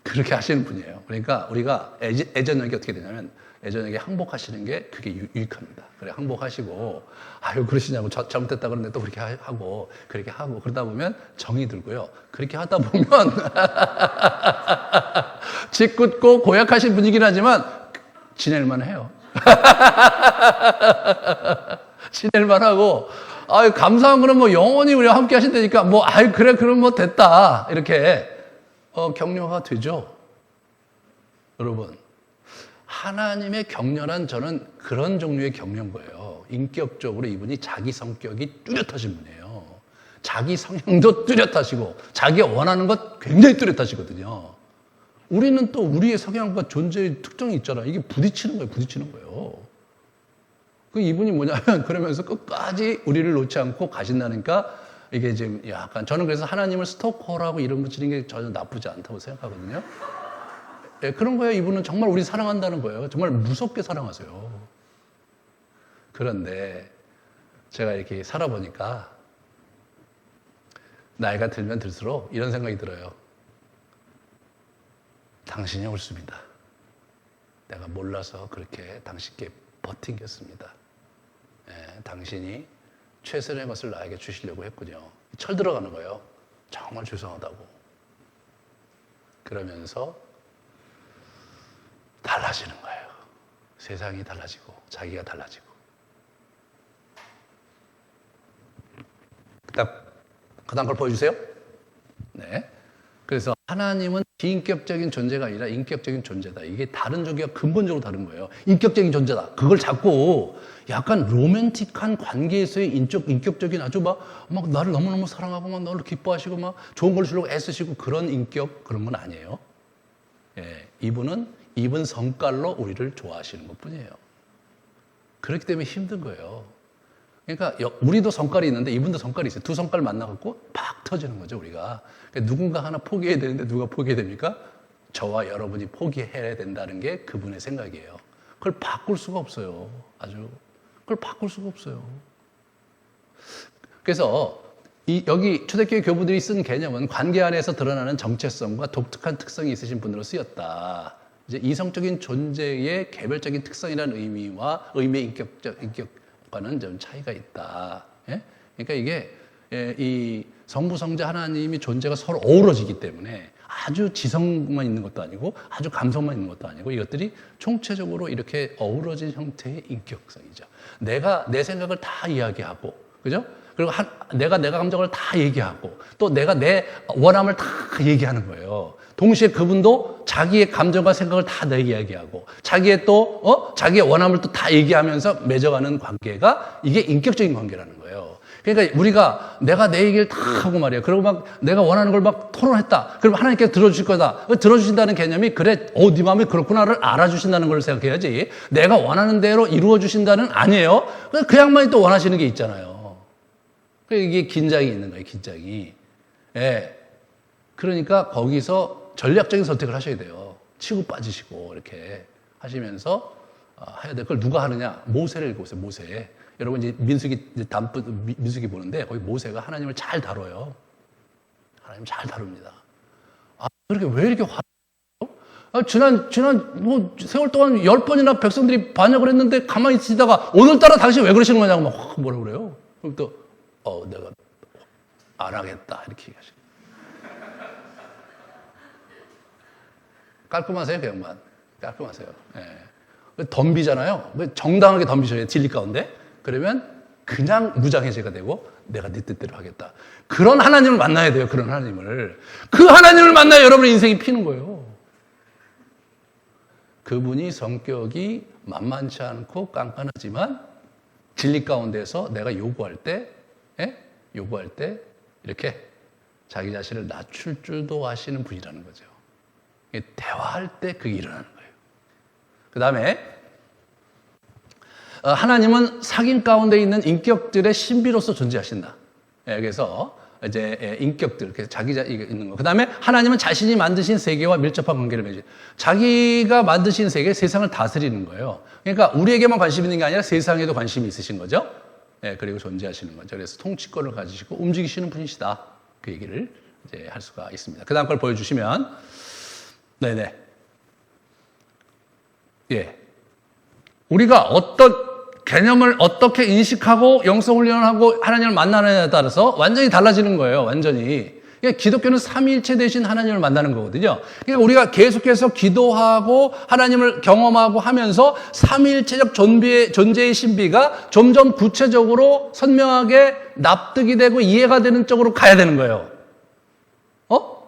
그렇게 하시는 분이에요. 그러니까 우리가 애전역이 어떻게 되냐면 애정에게 항복하시는 게 그게 유익합니다. 그래, 항복하시고, 아유, 그러시냐고, 잘못했다 그러는데 또 그렇게 하고, 그렇게 하고, 그러다 보면 정이 들고요. 그렇게 하다 보면, 짓궂고 고약하신 분이긴 하지만, 지낼만 해요. 지낼만 하고, 아유, 감사한 거는 뭐 영원히 우리와 함께 하신다니까, 뭐, 아유, 그래, 그럼 뭐 됐다. 이렇게, 격려가 되죠. 여러분, 하나님의 격려란 저는 그런 종류의 격려인 거예요. 인격적으로 이분이 자기 성격이 뚜렷하신 분이에요. 자기 성향도 뚜렷하시고, 자기가 원하는 것 굉장히 뚜렷하시거든요. 우리는 또 우리의 성향과 존재의 특성이 있잖아요. 이게 부딪히는 거예요, 부딪히는 거예요. 그 이분이 뭐냐면, 그러면서 끝까지 우리를 놓지 않고 가신다니까, 이게 지금 약간, 저는 그래서 하나님을 스토커라고 이름 붙이는 게 전혀 나쁘지 않다고 생각하거든요. 네, 그런 거예요. 이분은 정말 우리 사랑한다는 거예요. 정말 무섭게 사랑하세요. 그런데 제가 이렇게 살아보니까 나이가 들면 들수록 이런 생각이 들어요. 당신이 옳습니다. 내가 몰라서 그렇게 당신께 버틴겠습니다. 네, 당신이 최선의 것을 나에게 주시려고 했군요. 철 들어가는 거예요. 정말 죄송하다고. 그러면서 달라지는 거예요. 세상이 달라지고 자기가 달라지고. 그 다음 걸 보여주세요. 네. 그래서 하나님은 비인격적인 존재가 아니라 인격적인 존재다. 이게 다른 종교가 근본적으로 다른 거예요. 인격적인 존재다. 그걸 자꾸 약간 로맨틱한 관계에서의 인격적인 아주 막 나를 너무너무 사랑하고 막 너를 기뻐하시고 막 좋은 걸 주려고 애쓰시고 그런 인격, 그런 건 아니에요. 예, 이분 성깔로 우리를 좋아하시는 것 뿐이에요. 그렇기 때문에 힘든 거예요. 그러니까 우리도 성깔이 있는데 이분도 성깔이 있어요. 두 성깔 만나갖고 팍 터지는 거죠, 우리가. 그러니까 누군가 하나 포기해야 되는데 누가 포기해야 됩니까? 저와 여러분이 포기해야 된다는 게 그분의 생각이에요. 그걸 바꿀 수가 없어요. 그걸 바꿀 수가 없어요. 그래서 여기 초대교회 교부들이 쓴 개념은 관계 안에서 드러나는 정체성과 독특한 특성이 있으신 분으로 쓰였다. 이제 이성적인 존재의 개별적인 특성이라는 의미의 인격과는 좀 차이가 있다. 예? 그러니까 이게 이 성부, 성자 하나님이 존재가 서로 어우러지기 때문에 아주 지성만 있는 것도 아니고 아주 감성만 있는 것도 아니고 이것들이 총체적으로 이렇게 어우러진 형태의 인격성이죠. 내가 내 생각을 다 이야기하고, 그죠? 그리고 내가 감정을 다 얘기하고 또 내가 내 원함을 다 얘기하는 거예요. 동시에 그분도 자기의 감정과 생각을 다 이야기하고 자기의 자기의 원함을 또 다 얘기하면서 맺어가는 관계가 이게 인격적인 관계라는 거예요. 그러니까 내가 내 얘기를 다 하고 말이에요. 그리고 막 내가 원하는 걸 막 토론했다. 그럼 하나님께서 들어주실 거다. 들어주신다는 개념이 그래, 네 마음이 그렇구나를 알아주신다는 걸 생각해야지. 내가 원하는 대로 이루어주신다는 아니에요. 그 양반이 또 원하시는 게 있잖아요. 이게 긴장이 있는 거예요, 긴장이. 예. 그러니까 거기서 전략적인 선택을 하셔야 돼요. 치고 빠지시고 이렇게 하시면서 해야 돼. 그걸 누가 하느냐? 모세를 읽어보세요. 모세. 여러분 이제 민수기 보는데 거기 모세가 하나님을 잘 다뤄요. 하나님 잘 다룹니다. 그렇게 왜 이렇게 지난 뭐 세월 동안 10번이나 백성들이 반역을 했는데 가만히 있다가 오늘따라 당신 왜 그러시는 거냐고 막 뭐라 그래요. 그럼 또 내가 안 하겠다 이렇게 얘기하시고. 깔끔하세요, 그 양반. 깔끔하세요. 예. 덤비잖아요. 정당하게 덤비셔야 진리 가운데. 그러면 그냥 무장해제가 되고 내가 네 뜻대로 하겠다. 그런 하나님을 만나야 돼요. 그런 하나님을. 그 하나님을 만나야 여러분의 인생이 피는 거예요. 그분이 성격이 만만치 않고 깐깐하지만 진리 가운데서 내가 요구할 때 이렇게 자기 자신을 낮출 줄도 아시는 분이라는 거죠. 대화할 때 그게 일어나는 거예요. 그 다음에 하나님은 사귐 가운데 있는 인격들의 신비로서 존재하신다. 그래서 이제 인격들, 자기 있는 거. 그 다음에 하나님은 자신이 만드신 세계와 밀접한 관계를 맺어요. 자기가 만드신 세계, 세상을 다스리는 거예요. 그러니까 우리에게만 관심 있는 게 아니라 세상에도 관심이 있으신 거죠. 그리고 존재하시는 거죠. 그래서 통치권을 가지시고 움직이시는 분이시다. 그 얘기를 이제 할 수가 있습니다. 그 다음 걸 보여주시면, 네네. 예. 우리가 어떤 개념을 어떻게 인식하고 영성훈련하고 하나님을 만나느냐에 따라서 완전히 달라지는 거예요. 완전히. 그러니까 기독교는 삼위일체 대신 하나님을 만나는 거거든요. 그러니까 우리가 계속해서 기도하고 하나님을 경험하고 하면서 삼위일체적 존재의 신비가 점점 구체적으로 선명하게 납득이 되고 이해가 되는 쪽으로 가야 되는 거예요.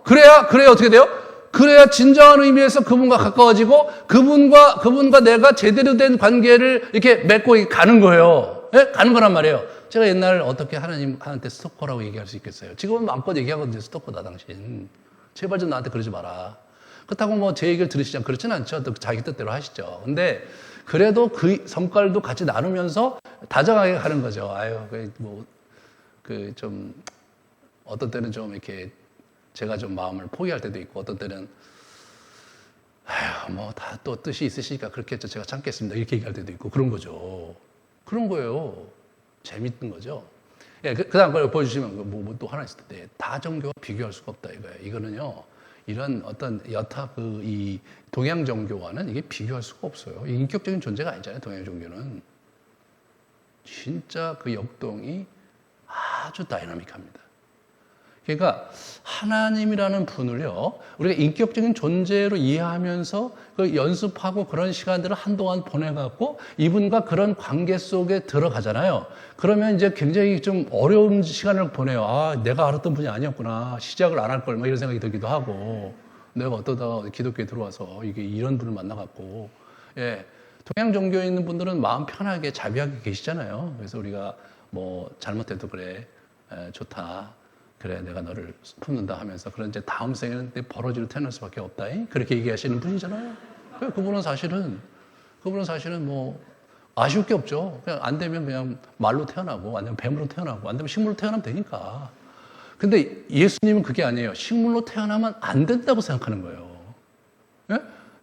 그래야 어떻게 돼요? 그래야 진정한 의미에서 그분과 가까워지고 그분과 내가 제대로 된 관계를 이렇게 맺고 가는 거예요. 네? 가는 거란 말이에요. 제가 옛날 어떻게 하나님한테 스토커라고 얘기할 수 있겠어요? 지금은 마음껏 얘기하거든요. 스토커다 당신. 제발 좀 나한테 그러지 마라. 그렇다고 뭐 제 얘기를 들으시지 그렇진 않죠. 또 자기 뜻대로 하시죠. 근데 그래도 그 성깔도 같이 나누면서 다정하게 가는 거죠. 아유, 좀 어떤 때는 좀 이렇게 제가 좀 마음을 포기할 때도 있고 어떤 때는 뭐 다 또 뜻이 있으시니까 그렇게 했죠. 제가 참겠습니다. 이렇게 얘기할 때도 있고 그런 거죠. 그런 거예요. 재밌는 거죠. 예, 그 다음 걸 보여주시면 또 하나 있을 텐데 다 종교와 비교할 수가 없다 이거예요. 이거는요. 이런 어떤 여타 이 동양 종교와는 이게 비교할 수가 없어요. 인격적인 존재가 아니잖아요. 동양 종교는 진짜 그 역동이 아주 다이나믹합니다. 그러니까 하나님이라는 분을요, 우리가 인격적인 존재로 이해하면서 그 연습하고 그런 시간들을 한동안 보내갖고 이분과 그런 관계 속에 들어가잖아요. 그러면 이제 굉장히 좀 어려운 시간을 보내요. 아, 내가 알았던 분이 아니었구나. 시작을 안 할 걸, 막 이런 생각이 들기도 하고. 내가 어떠다가 기독교에 들어와서 이런 분을 만나갖고. 예. 동양 종교에 있는 분들은 마음 편하게 자비하게 계시잖아요. 그래서 우리가 뭐 잘못해도 그래, 좋다. 그래, 내가 너를 품는다 하면서, 그런 이제 다음 생에는 내 버러지로 태어날 수밖에 없다. 그렇게 얘기하시는 분이잖아요. 그분은 사실은 뭐, 아쉬울 게 없죠. 그냥 안 되면 그냥 말로 태어나고, 안 되면 뱀으로 태어나고, 안 되면 식물로 태어나면 되니까. 근데 예수님은 그게 아니에요. 식물로 태어나면 안 된다고 생각하는 거예요. 예?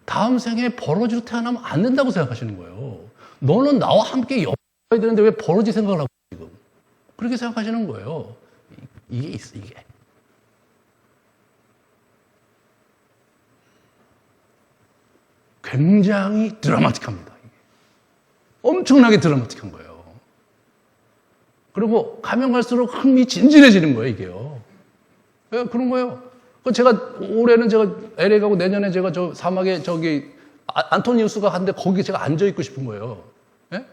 다음 생에 버러지로 태어나면 안 된다고 생각하시는 거예요. 너는 나와 함께 영원히 가야 되는데 왜 버러지 생각을 하고 지금? 그렇게 생각하시는 거예요. 이게 있어, 이게. 굉장히 드라마틱합니다. 엄청나게 드라마틱한 거예요. 그리고 가면 갈수록 흥미진진해지는 거예요, 이게요. 네, 그런 거예요. 제가 올해는 제가 LA 가고 내년에 제가 저 사막에 안토니우스가 갔는데 거기 제가 앉아있고 싶은 거예요. 네?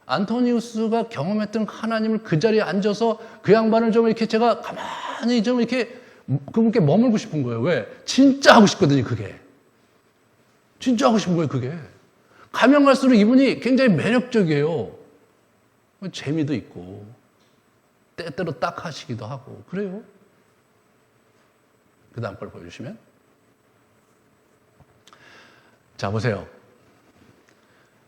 안토니우스가 경험했던 하나님을 그 자리에 앉아서 그 양반을 좀 이렇게 제가 가만히 좀 이렇게 그분께 머물고 싶은 거예요. 왜? 진짜 하고 싶거든요, 그게. 진짜 하고 싶은 거예요, 그게. 가면 갈수록 이분이 굉장히 매력적이에요. 재미도 있고, 때때로 딱 하시기도 하고, 그래요. 그 다음 걸 보여주시면. 자, 보세요.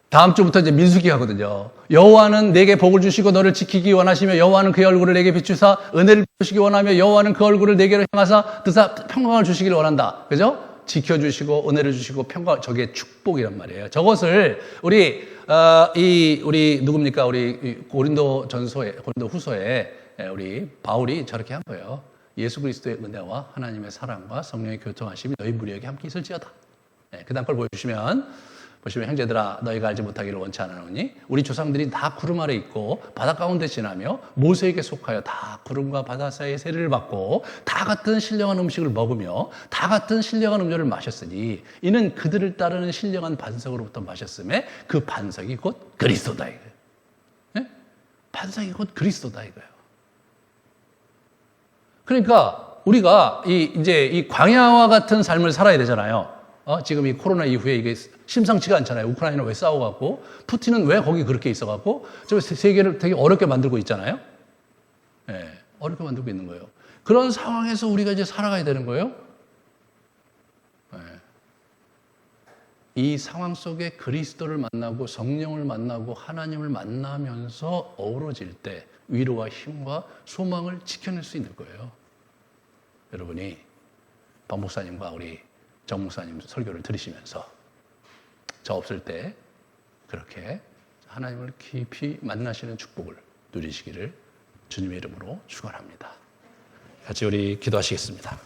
다음 주부터 이제 민수기 하거든요. 여호와는 내게 복을 주시고 너를 지키기 원하시며 여호와는 그의 얼굴을 내게 비추사 은혜를 주시기 원하며 여호와는 그 얼굴을 내게로 향하사 뜨사 평강을 주시기를 원한다. 그죠? 지켜주시고 은혜를 주시고 평강, 저게 축복이란 말이에요. 저것을 우리 누굽니까? 우리 고린도 후서에 우리 바울이 저렇게 한 거예요. 예수 그리스도의 은혜와 하나님의 사랑과 성령의 교통하심이 너희 무리에게 함께 있을지어다. 그 다음 걸 보시면 형제들아 너희가 알지 못하기를 원치 않으노니 우리 조상들이 다 구름 아래 있고 바다 가운데 지나며 모세에게 속하여 다 구름과 바다 사이에 세례를 받고 다 같은 신령한 음식을 먹으며 다 같은 신령한 음료를 마셨으니 이는 그들을 따르는 신령한 반석으로부터 마셨음에 그 반석이 곧 그리스도다 이거예요. 네? 반석이 곧 그리스도다 이거예요. 그러니까 우리가 이제 이 광야와 같은 삶을 살아야 되잖아요. 지금 이 코로나 이후에 이게 심상치가 않잖아요. 우크라이나 왜 싸워갖고, 푸틴은 왜 거기 그렇게 있어갖고, 저 세계를 되게 어렵게 만들고 있잖아요. 네, 어렵게 만들고 있는 거예요. 그런 상황에서 우리가 이제 살아가야 되는 거예요. 네. 이 상황 속에 그리스도를 만나고 성령을 만나고 하나님을 만나면서 어우러질 때 위로와 힘과 소망을 지켜낼 수 있는 거예요. 여러분이 박 목사님과 우리 정 목사님 설교를 들으시면서 저 없을 때 그렇게 하나님을 깊이 만나시는 축복을 누리시기를 주님의 이름으로 축원합니다. 같이 우리 기도하시겠습니다.